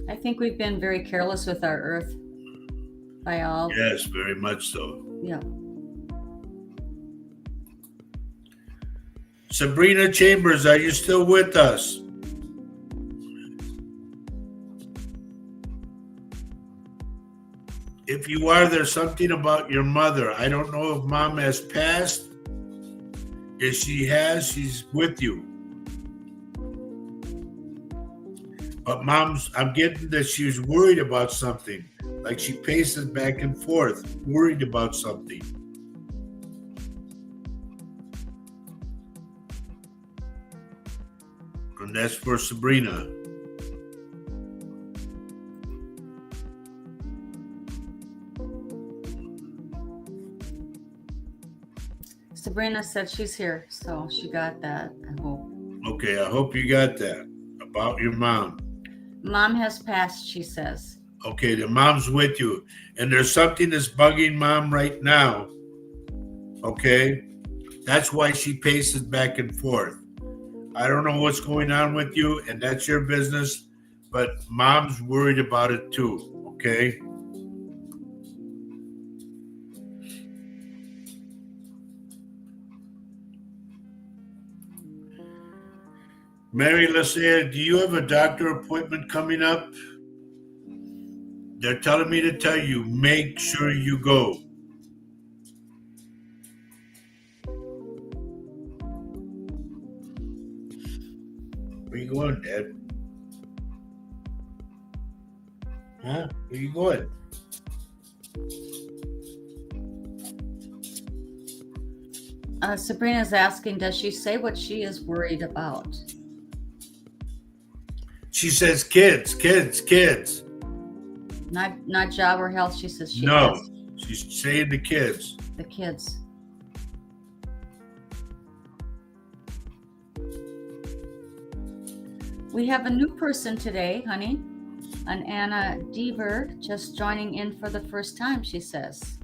I think we've been very careless with our earth by all. Yes, very much so. Yeah. Sabrina Chambers, are you still with us? If you are, there's something about your mother. I don't know if mom has passed. If she has, she's with you. But I'm getting that she's worried about something. Like she paces back and forth, worried about something. And that's for Sabrina. Sabrina said she's here, so she got that, I hope. Okay, I hope you got that about your mom. Mom has passed, she says. Okay, the mom's with you. And there's something that's bugging mom right now. Okay? That's why she paces back and forth. I don't know what's going on with you, and that's your business, but mom's worried about it too, okay? Mary Lassere, do you have a doctor appointment coming up? They're telling me to tell you, make sure you go. Where you going, Dad? Huh? Where you going? Sabrina's asking, does she say what she is worried about? She says kids. Not job or health, she says she No, has. she's saying the kids. The kids. We have a new person today, honey. And Anna Deaver just joining in for the first time, she says.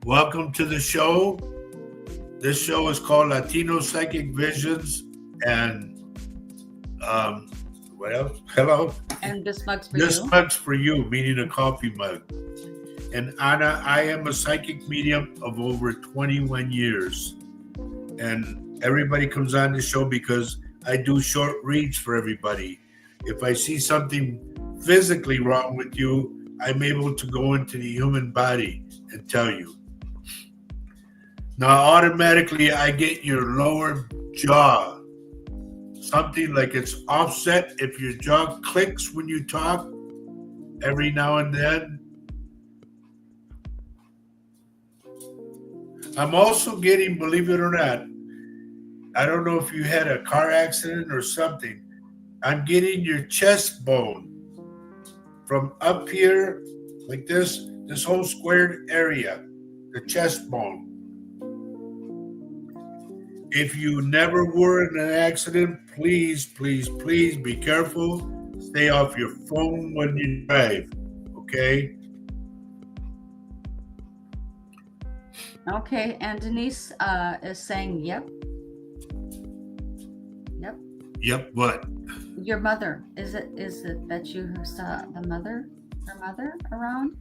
Welcome to the show. This show is called Latino Psychic Visions. And what else? Hello. And this mug's for This you. mug's for you, meaning a coffee mug. And Anna, I am a psychic medium of over 21 years. And everybody comes on the show because I do short reads for everybody. If I see something physically wrong with you, I'm able to go into the human body and tell you. Now, automatically, I get your lower jaw. Something like it's offset. If your jaw clicks when you talk, every now and then. I'm also getting, believe it or not, I don't know if you had a car accident or something. I'm getting your chest bone from up here, like this whole squared area, the chest bone. If you never were in an accident, please, please, please be careful. Stay off your phone when you drive, okay? Okay, and Denise is saying, yep. Yep. Yep, what? Your mother. Is it that you saw her mother around?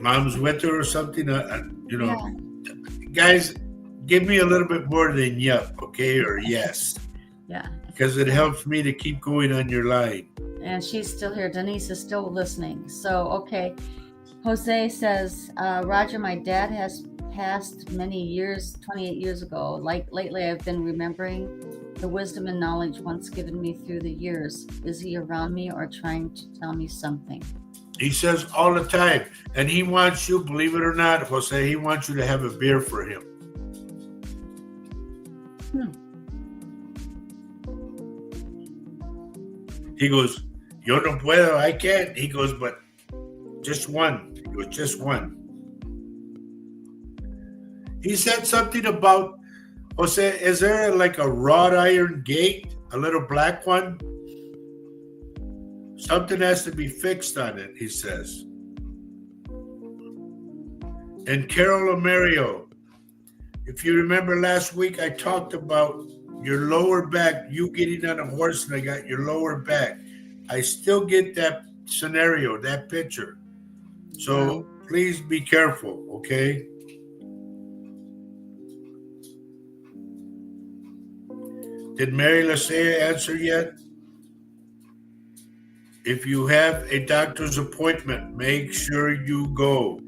Mom's with her or something? Yeah. Guys, give me a little bit more than yep, okay, or yes. Yeah. Because it helps me to keep going on your line. And she's still here. Denise is still listening. So, okay. Jose says, Roger, my dad has passed many years, 28 years ago. Like lately, I've been remembering the wisdom and knowledge once given me through the years. Is he around me or trying to tell me something? He says all the time. And he wants you, believe it or not, Jose, he wants you to have a beer for him. He goes, yo no puedo, I can't. He goes, but just one. He goes, just one. He said something about, Jose, is there like a wrought iron gate, a little black one? Something has to be fixed on it, he says. And Carol Amario, if you remember last week, I talked about your lower back, you getting on a horse and I got your lower back. I still get that scenario, that picture. So please be careful, okay? Did Mary Lasea answer yet? If you have a doctor's appointment, make sure you go.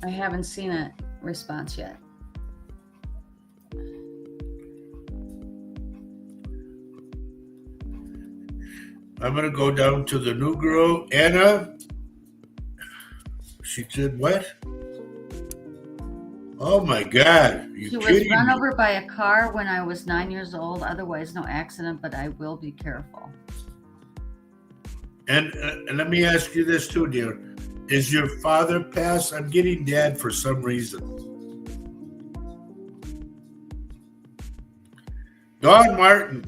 I haven't seen a response yet. I'm going to go down to the new girl, Anna. She said what? Oh my God. She was run over by a car when I was 9 years old. Otherwise, no accident, but I will be careful. And let me ask you this too, dear. Is your father passed? I'm getting dad for some reason. Don Martin,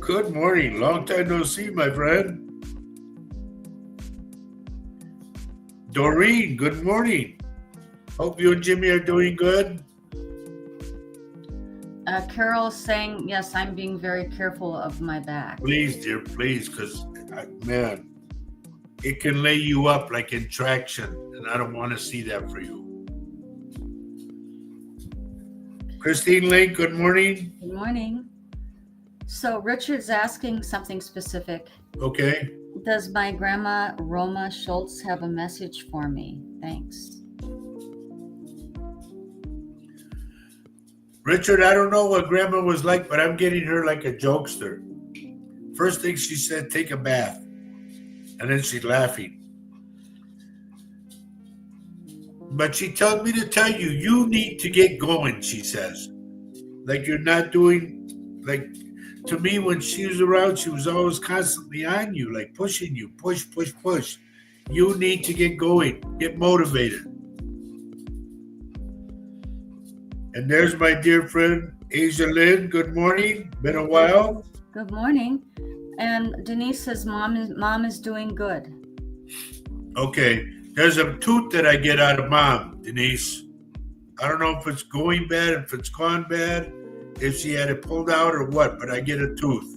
good morning. Long time no see, my friend. Doreen, good morning. Hope you and Jimmy are doing good. Carol is saying, yes, I'm being very careful of my back. Please, dear, please, because, man, it can lay you up like in traction, and I don't want to see that for you. Christine Lake, good morning. Good morning. So Richard's asking something specific. Okay. Does my grandma Roma Schultz have a message for me? Thanks. Richard, I don't know what grandma was like, but I'm getting her like a jokester. First thing she said, take a bath. And then she's laughing. But she tells me to tell you, you need to get going, she says. Like you're not doing, like, to me, when she was around, she was always constantly on you, like pushing you, push, push, push. You need to get going, get motivated. And there's my dear friend, Asia Lynn. Good morning. Been a while. Good morning. And Denise says mom is doing good. Okay. There's a tooth that I get out of mom, Denise. I don't know if it's going bad, if it's gone bad, if she had it pulled out or what, but I get a tooth.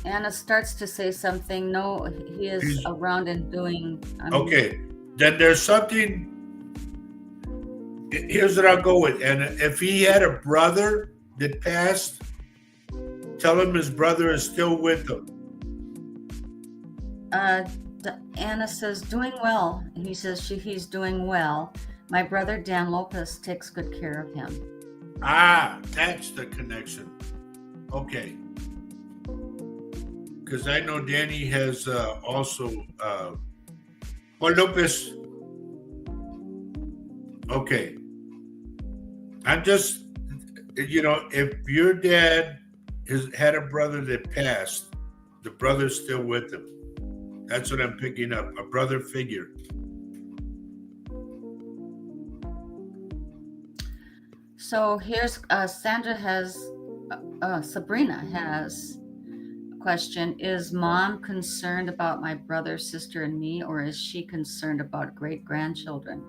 Anna starts to say something. No, he is He's- around and doing. Okay. Then there's something. Here's what I'll go with. And if he had a brother that passed, tell him his brother is still with him. Anna says doing well. He says he's doing well. My brother Dan Lopez takes good care of him. Ah, that's the connection. Okay. Because I know Danny has also Juan Lopez. Okay. I'm just, if your dad had a brother that passed, the brother's still with him. That's what I'm picking up, a brother figure. So here's Sabrina has a question. Is mom concerned about my brother, sister, and me, or is she concerned about great-grandchildren?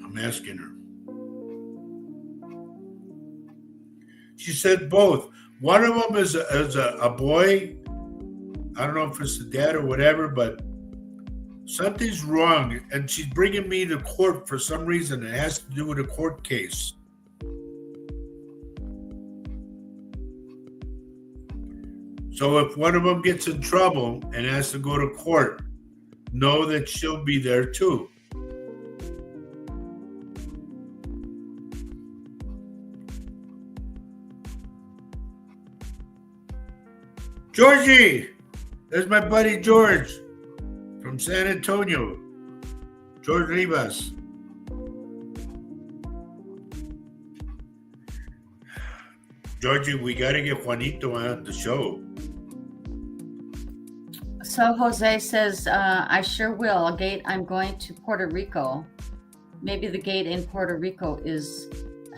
I'm asking her. She said both. One of them is a boy. I don't know if it's the dad or whatever, but something's wrong. And she's bringing me to court for some reason. It has to do with a court case. So if one of them gets in trouble and has to go to court, know that she'll be there too. Georgie, there's my buddy George from San Antonio. George Rivas. Georgie, we got to get Juanito on the show. So Jose says, I sure will. I'm going to Puerto Rico. Maybe the gate in Puerto Rico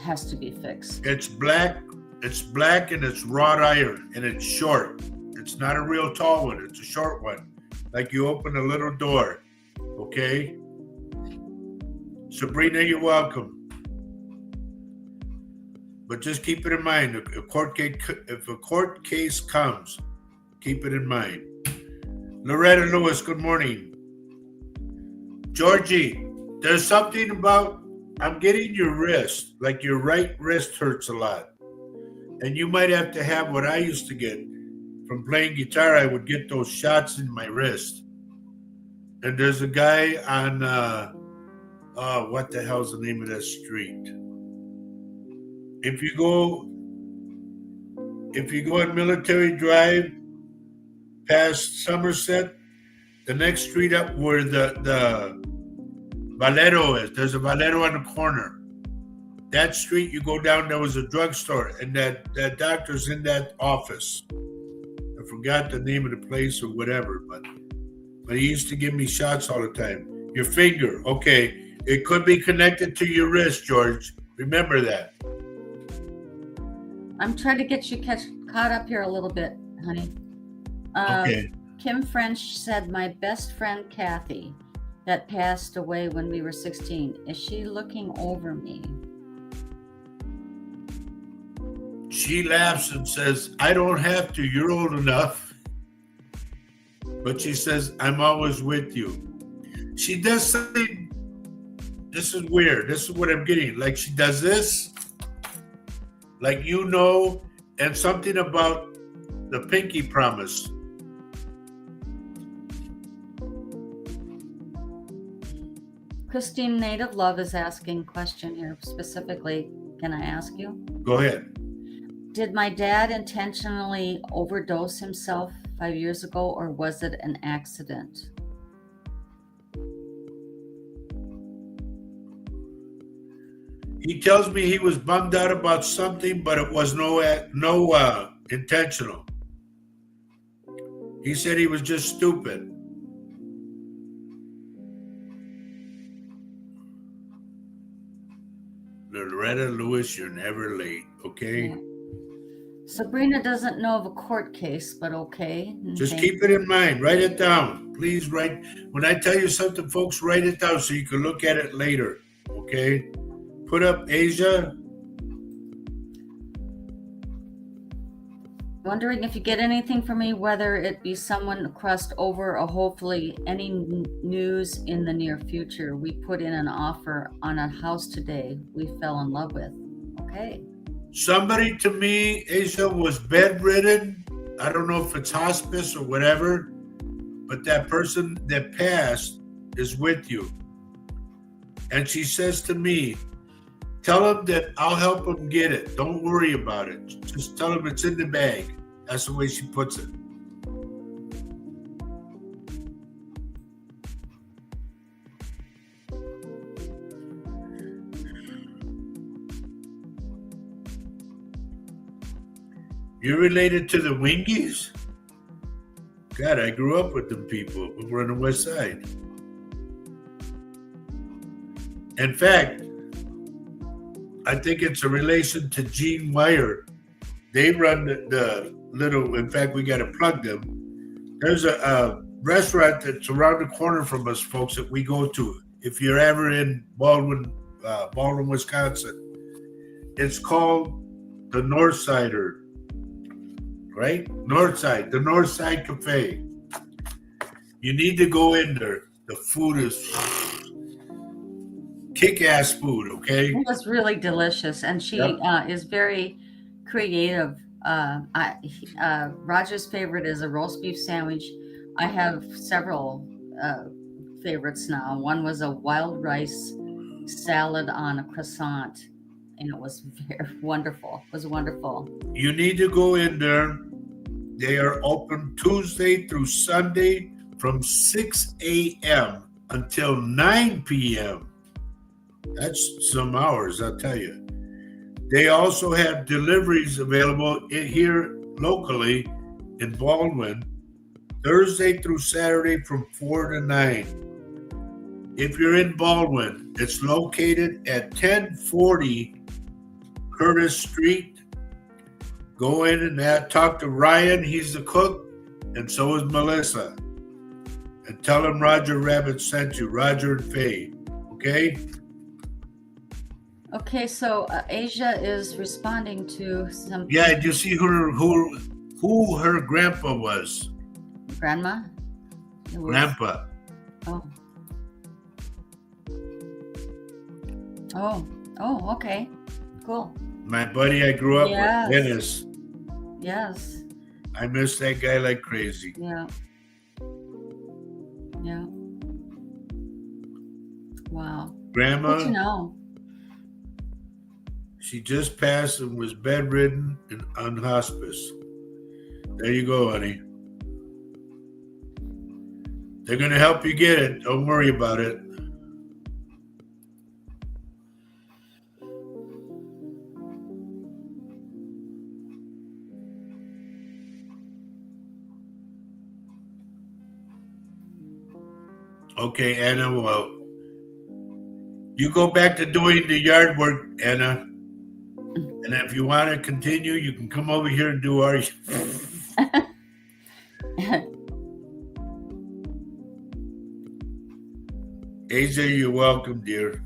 has to be fixed. It's black and it's wrought iron and it's short. It's not a real tall one. It's a short one. Like you open a little door. Okay? Sabrina, you're welcome. But just keep it in mind. If a court case comes, keep it in mind. Loretta Lewis, good morning. Georgie, there's something about, I'm getting your wrist, like your right wrist hurts a lot. And you might have to have what I used to get. From playing guitar, I would get those shots in my wrist. And there's a guy on, what the hell's the name of that street? If you go on Military Drive past Somerset, the next street up where the Valero is, there's a Valero on the corner. That street, you go down, there was a drugstore, and that doctor's in that office. I forgot the name of the place or whatever, but he used to give me shots all the time. Your finger, okay. It could be connected to your wrist, George. Remember that. I'm trying to get you caught up here a little bit, honey. Okay. Kim French said, my best friend Kathy that passed away when we were 16, is she looking over me? She laughs and says, I don't have to. You're old enough. But she says, I'm always with you. She does something. This is weird. This is what I'm getting. Like she does this. Like and something about the pinky promise. Christine Native Love is asking a question here specifically. Can I ask you? Go ahead. Did my dad intentionally overdose himself 5 years ago, or was it an accident? He tells me he was bummed out about something, but it was no intentional. He said he was just stupid. Loretta Lewis, you're never late, okay? Yeah. Sabrina doesn't know of a court case, but okay. Just Thank keep it in mind. Write it down. Please write. When I tell you something, folks, write it down so you can look at it later, okay? Put up Asia. Wondering if you get anything from me, whether it be someone crossed over or hopefully any news in the near future. We put in an offer on a house today we fell in love with. Okay. Somebody to me, Asia, was bedridden. I don't know if it's hospice or whatever, but that person that passed is with you. And she says to me, tell him that I'll help him get it. Don't worry about it. Just tell him it's in the bag. That's the way she puts it. You're related to the Wingies? God, I grew up with them people over on the west side. In fact, I think it's a relation to Gene Wire. They run the little, in fact, we got to plug them. There's a restaurant that's around the corner from us, folks, that we go to. If you're ever in Baldwin, Wisconsin, it's called the Northsider, right? Northside, the Northside Cafe. You need to go in there. The food is kick-ass food, okay? It was really delicious, and she is very creative. Roger's favorite is a roast beef sandwich. I have several favorites now. One was a wild rice salad on a croissant, and it was very wonderful. It was wonderful. You need to go in there. They are open Tuesday through Sunday from 6 a.m. until 9 p.m. That's some hours, I'll tell you. They also have deliveries available here locally in Baldwin, Thursday through Saturday from 4 to 9. If you're in Baldwin, it's located at 1040 Curtis Street. Go in and talk to Ryan. He's the cook, and so is Melissa. And tell him Roger Rabbit sent you, Roger and Faye. Okay? Okay, so Asia is responding to some. Yeah, did you see who her grandpa was? Grandma? Grandpa. Oh. Oh, okay. Cool. My buddy I grew up with, Dennis. Yes. I miss that guy like crazy. Yeah. Yeah. Wow. Grandma, Good to know. she just passed and was bedridden and on hospice. There you go, honey. They're going to help you get it. Don't worry about it. Okay, Anna, well, you go back to doing the yard work, Anna. And if you want to continue, you can come over here and do our. Asia, you're welcome, dear.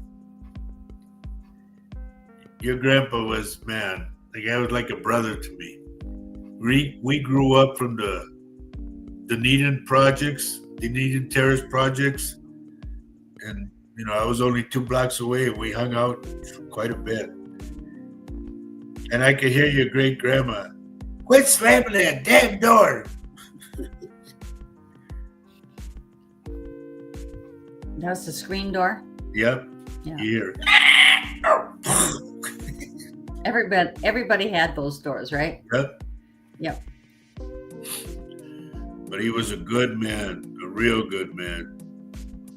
Your grandpa was, man, the guy was like a brother to me. We grew up from the Dunedin projects, the Dunedin Terrace projects. And, you know, I was only 2 blocks away and we hung out quite a bit. And I could hear your great grandma, quit slamming that damn door. That's the screen door. Yep. Yeah. You hear. Everybody had those doors, right? Yep. Yep. But he was a good man, a real good man.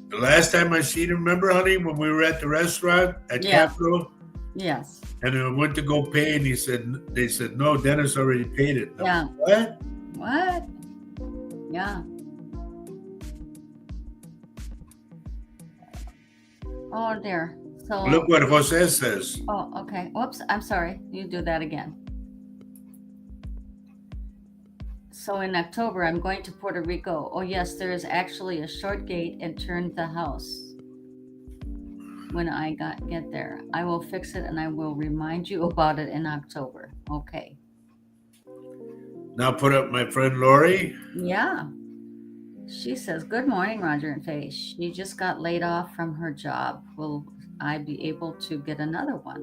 The last time I seen him, remember, honey, when we were at the restaurant at Capitol? Yes. And I went to go pay, and they said, no, Dennis already paid it. Yeah. What? What? Yeah. Oh dear. So, Look what Jose says. oh, okay. Whoops, I'm sorry. You do that again. So in October, I'm going to Puerto Rico. Oh, yes, there is actually a short gate and turn the house when I get there. I will fix it and I will remind you about it in October. Okay. Now put up my friend Lori. Yeah. She says, "Good morning, Roger and Faye. She just got laid off from her job. Will I be able to get another one?"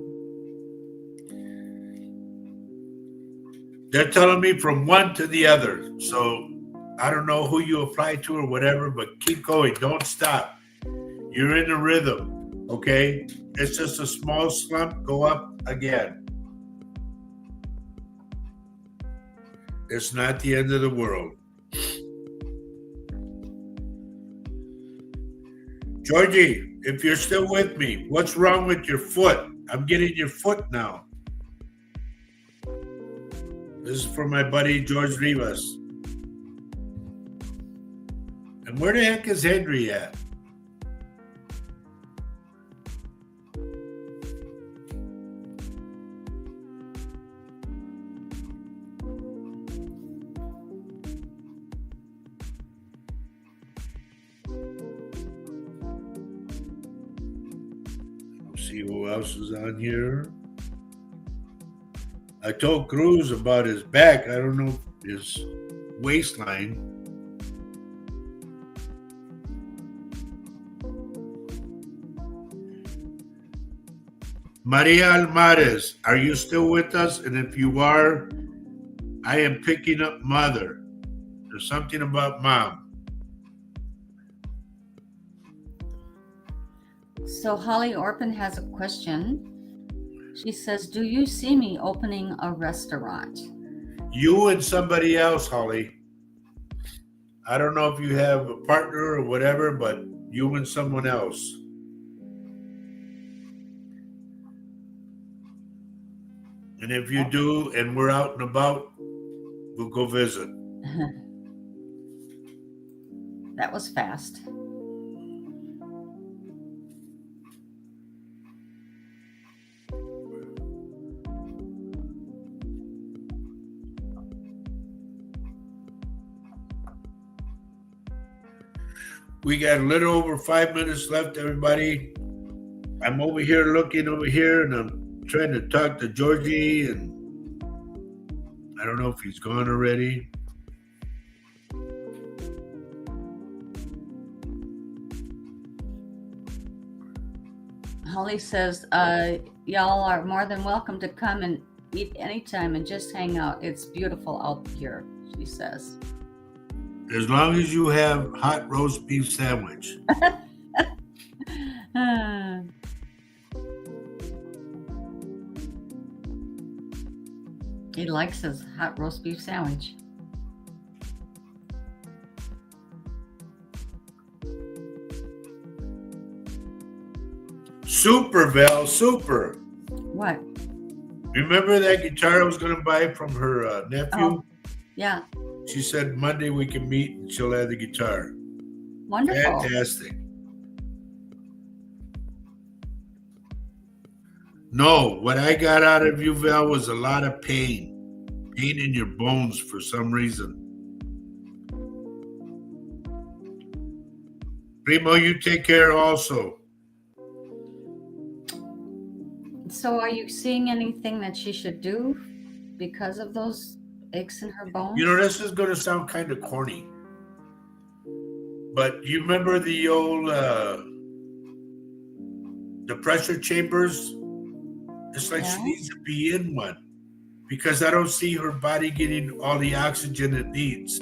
They're telling me from one to the other. So I don't know who you apply to or whatever, but keep going. Don't stop. You're in a rhythm. Okay? It's just a small slump. Go up again. It's not the end of the world. Georgie, if you're still with me, what's wrong with your foot? I'm getting your foot now. This is for my buddy George Rivas. And where the heck is Henry at? See who else is on here. I told Cruz about his back. I don't know his waistline. Maria Almares, are you still with us? And if you are, I am picking up mother. There's something about mom. So Holly Orpin has a question. She says, "Do you see me opening a restaurant?" You and somebody else, Holly. I don't know if you have a partner or whatever, but you and someone else. And if you do, and we're out and about, we'll go visit. That was fast. We got a little over 5 minutes left, everybody. I'm over here looking over here, and I'm trying to talk to Georgie, and I don't know if he's gone already. Holly says, "Y'all are more than welcome to come and eat anytime and just hang out. It's beautiful out here," she says. As long as you have hot roast beef sandwich. He likes his hot roast beef sandwich. Super, Val, super. What? Remember that guitar I was going to buy from her nephew? Oh, yeah. She said Monday we can meet and she'll have the guitar. Wonderful. Fantastic. No, what I got out of you, Val, was a lot of pain. Pain in your bones for some reason. Primo, you take care also. So are you seeing anything that she should do because of those aches in her bones? You know, this is going to sound kind of corny. But you remember the old the pressure chambers? It's like she needs to be in one because I don't see her body getting all the oxygen it needs.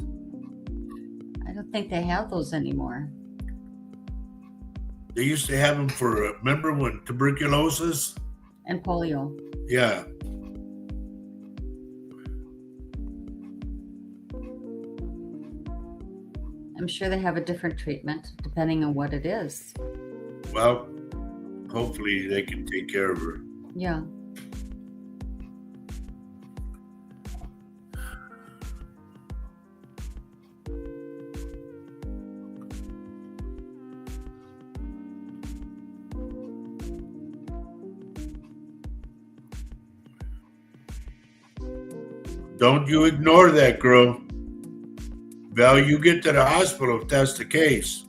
I don't think they have those anymore. They used to have them for, remember when tuberculosis? And polio. Yeah. I'm sure they have a different treatment depending on what it is. Well, hopefully they can take care of her. Yeah. Don't you ignore that, girl. Val, you get to the hospital if that's the case.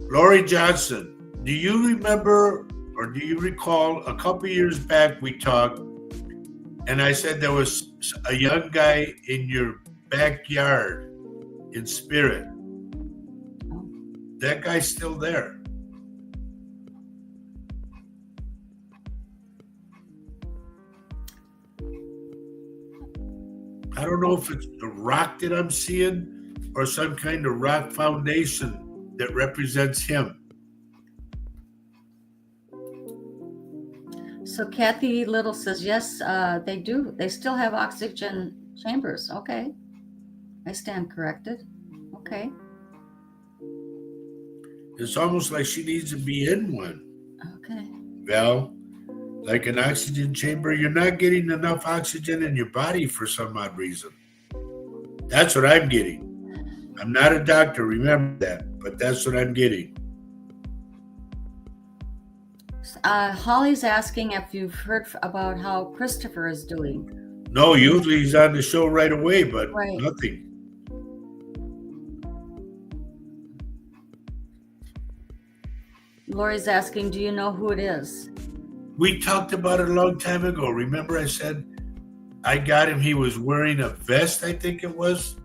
Lori Johnson, do you remember or do you recall a couple years back we talked and I said there was a young guy in your backyard in spirit? That guy's still there. I don't know if it's the rock that I'm seeing or some kind of rock foundation that represents him. So Kathy Little says, yes, they do. They still have oxygen chambers. Okay. I stand corrected. Okay. It's almost like she needs to be in one. Okay. Val, like an oxygen chamber, you're not getting enough oxygen in your body for some odd reason. That's what I'm getting. I'm not a doctor, remember that, but that's what I'm getting. Holly's asking if you've heard about how Christopher is doing. No, usually he's on the show right away, but Right. Nothing. Lori's asking, do you know who it is? We talked about it a long time ago. Remember I said I got him, he was wearing a vest, I think it was.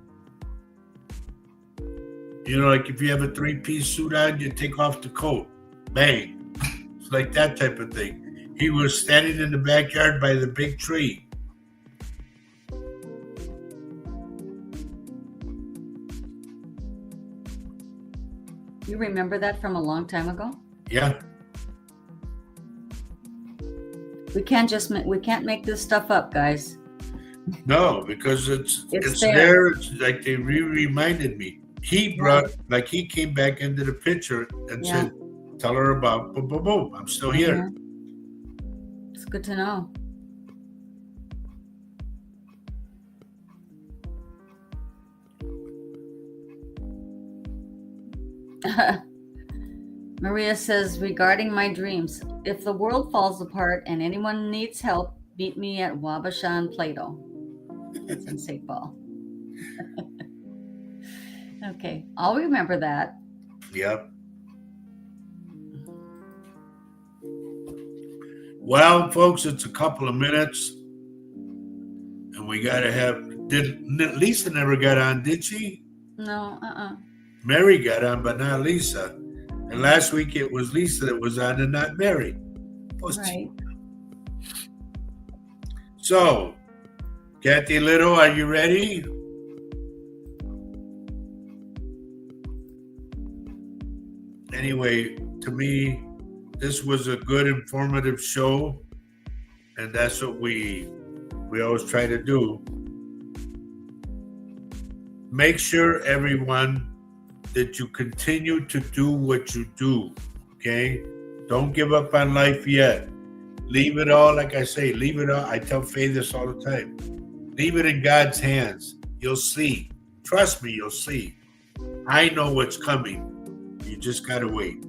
You know, like if you have a 3-piece suit on, you take off the coat. Bang. It's like that type of thing. He was standing in the backyard by the big tree. You remember that from a long time ago? Yeah. We can't make this stuff up, guys. No, because it's there. there. It's like they reminded me. He brought, like he came back into the picture and said, tell her about boom, boom, boom. I'm still here. It's good to know. Maria says, regarding my dreams, if the world falls apart and anyone needs help, meet me at Wabashan Plato. That's in St. Paul. Okay, I'll remember that. Yep. Well, folks, it's a couple of minutes, and we got to have. Did Lisa never got on? Did she? No. Mary got on, but not Lisa. And last week it was Lisa that was on, and not Mary. Right. So, Kathy Little, are you ready? Anyway, to me, this was a good, informative show, and that's what we always try to do. Make sure, everyone, that you continue to do what you do, okay? Don't give up on life yet. Leave it all, like I say, leave it all. I tell Faye this all the time. Leave it in God's hands. You'll see. Trust me, you'll see. I know what's coming. You just got to wait.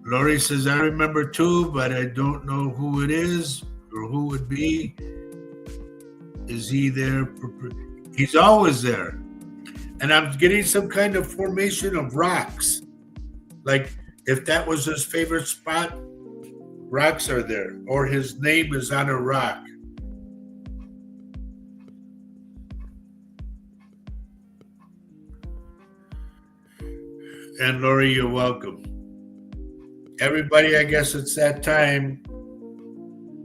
Lori says, I remember too, but I don't know who it is or who would be. Is he there? He's always there. And I'm getting some kind of formation of rocks. Like if that was his favorite spot, rocks are there. Or his name is on a rock. And Lori, you're welcome. Everybody, I guess it's that time.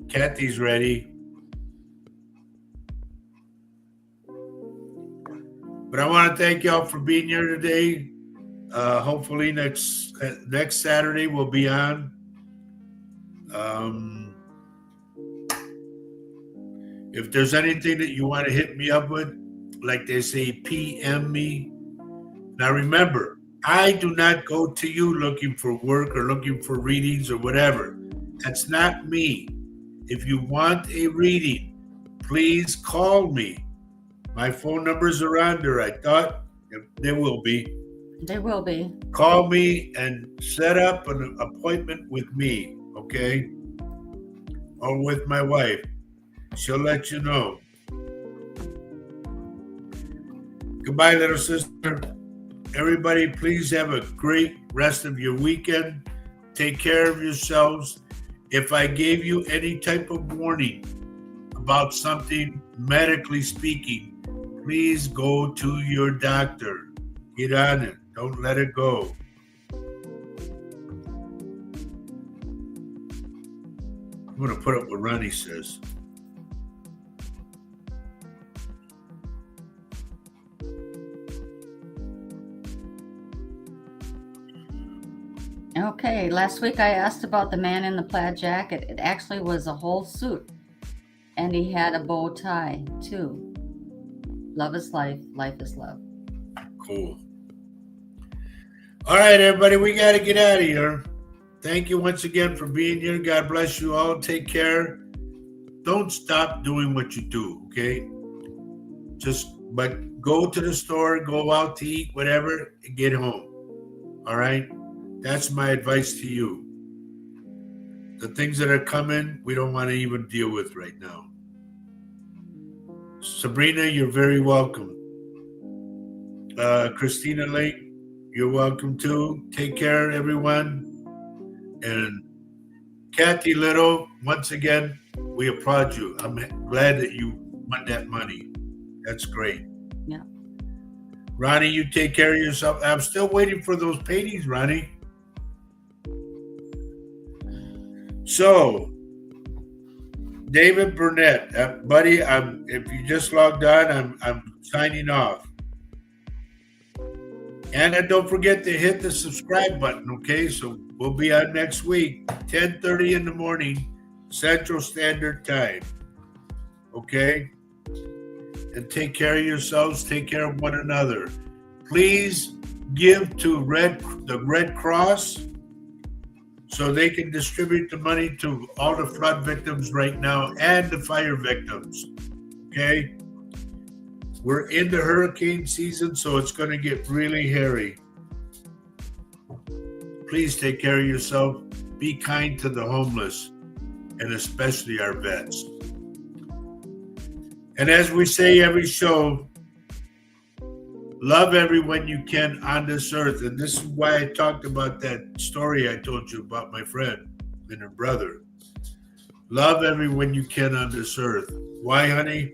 Kathy's ready. But I want to thank y'all for being here today. Hopefully next Saturday we'll be on. If there's anything that you want to hit me up with, like they say, PM me. Now remember, I do not go to you looking for work or looking for readings or whatever. That's not me. If you want a reading, please call me. My phone numbers are on there. I thought there will be. There will be. Call me and set up an appointment with me, okay? Or with my wife. She'll let you know. Goodbye, little sister. Everybody, please have a great rest of your weekend. Take care of yourselves. If I gave you any type of warning about something medically speaking, please go to your doctor. Get on it. Don't let it go. I'm going to put up what Ronnie says. Okay, last week I asked about the man in the plaid jacket. It actually was a whole suit, and he had a bow tie too. Love is life, life is love. Cool. All right, everybody, we got to get out of here. Thank you once again for being here. God bless you all. Take care. Don't stop doing what you do, okay? But go to the store, go out to eat, whatever, and get home. All right? That's my advice to you. The things that are coming, we don't want to even deal with right now. Sabrina, you're very welcome. Christina Lake, you're welcome too. Take care, everyone. And Kathy Little, once again, we applaud you. I'm glad that you won that money. That's great. Yeah. Ronnie, you take care of yourself. I'm still waiting for those paintings, Ronnie. So, David Burnett, buddy, if you just logged on, I'm signing off. And don't forget to hit the subscribe button, okay? So we'll be on next week, 10:30 in the morning, Central Standard Time. Okay? And take care of yourselves. Take care of one another. Please give to the Red Cross so they can distribute the money to all the flood victims right now and the fire victims. Okay? We're in the hurricane season, so it's going to get really hairy. Please take care of yourself. Be kind to the homeless, and especially our vets. And as we say every show, love everyone you can on this earth. And this is why I talked about that story I told you about my friend and her brother. Love everyone you can on this earth. Why, honey?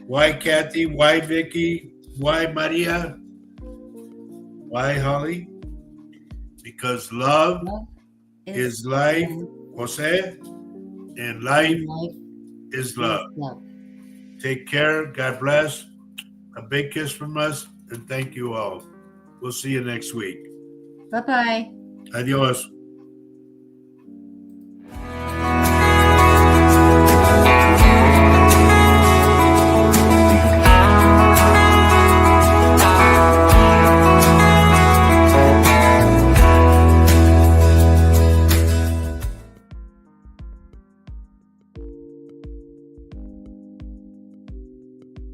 Why, Kathy? Why, Vicky? Why, Maria? Why, Holly? Because love is life, Jose, and life is love. Take care. God bless. A big kiss from us, and thank you all. We'll see you next week. Bye-bye. Adios.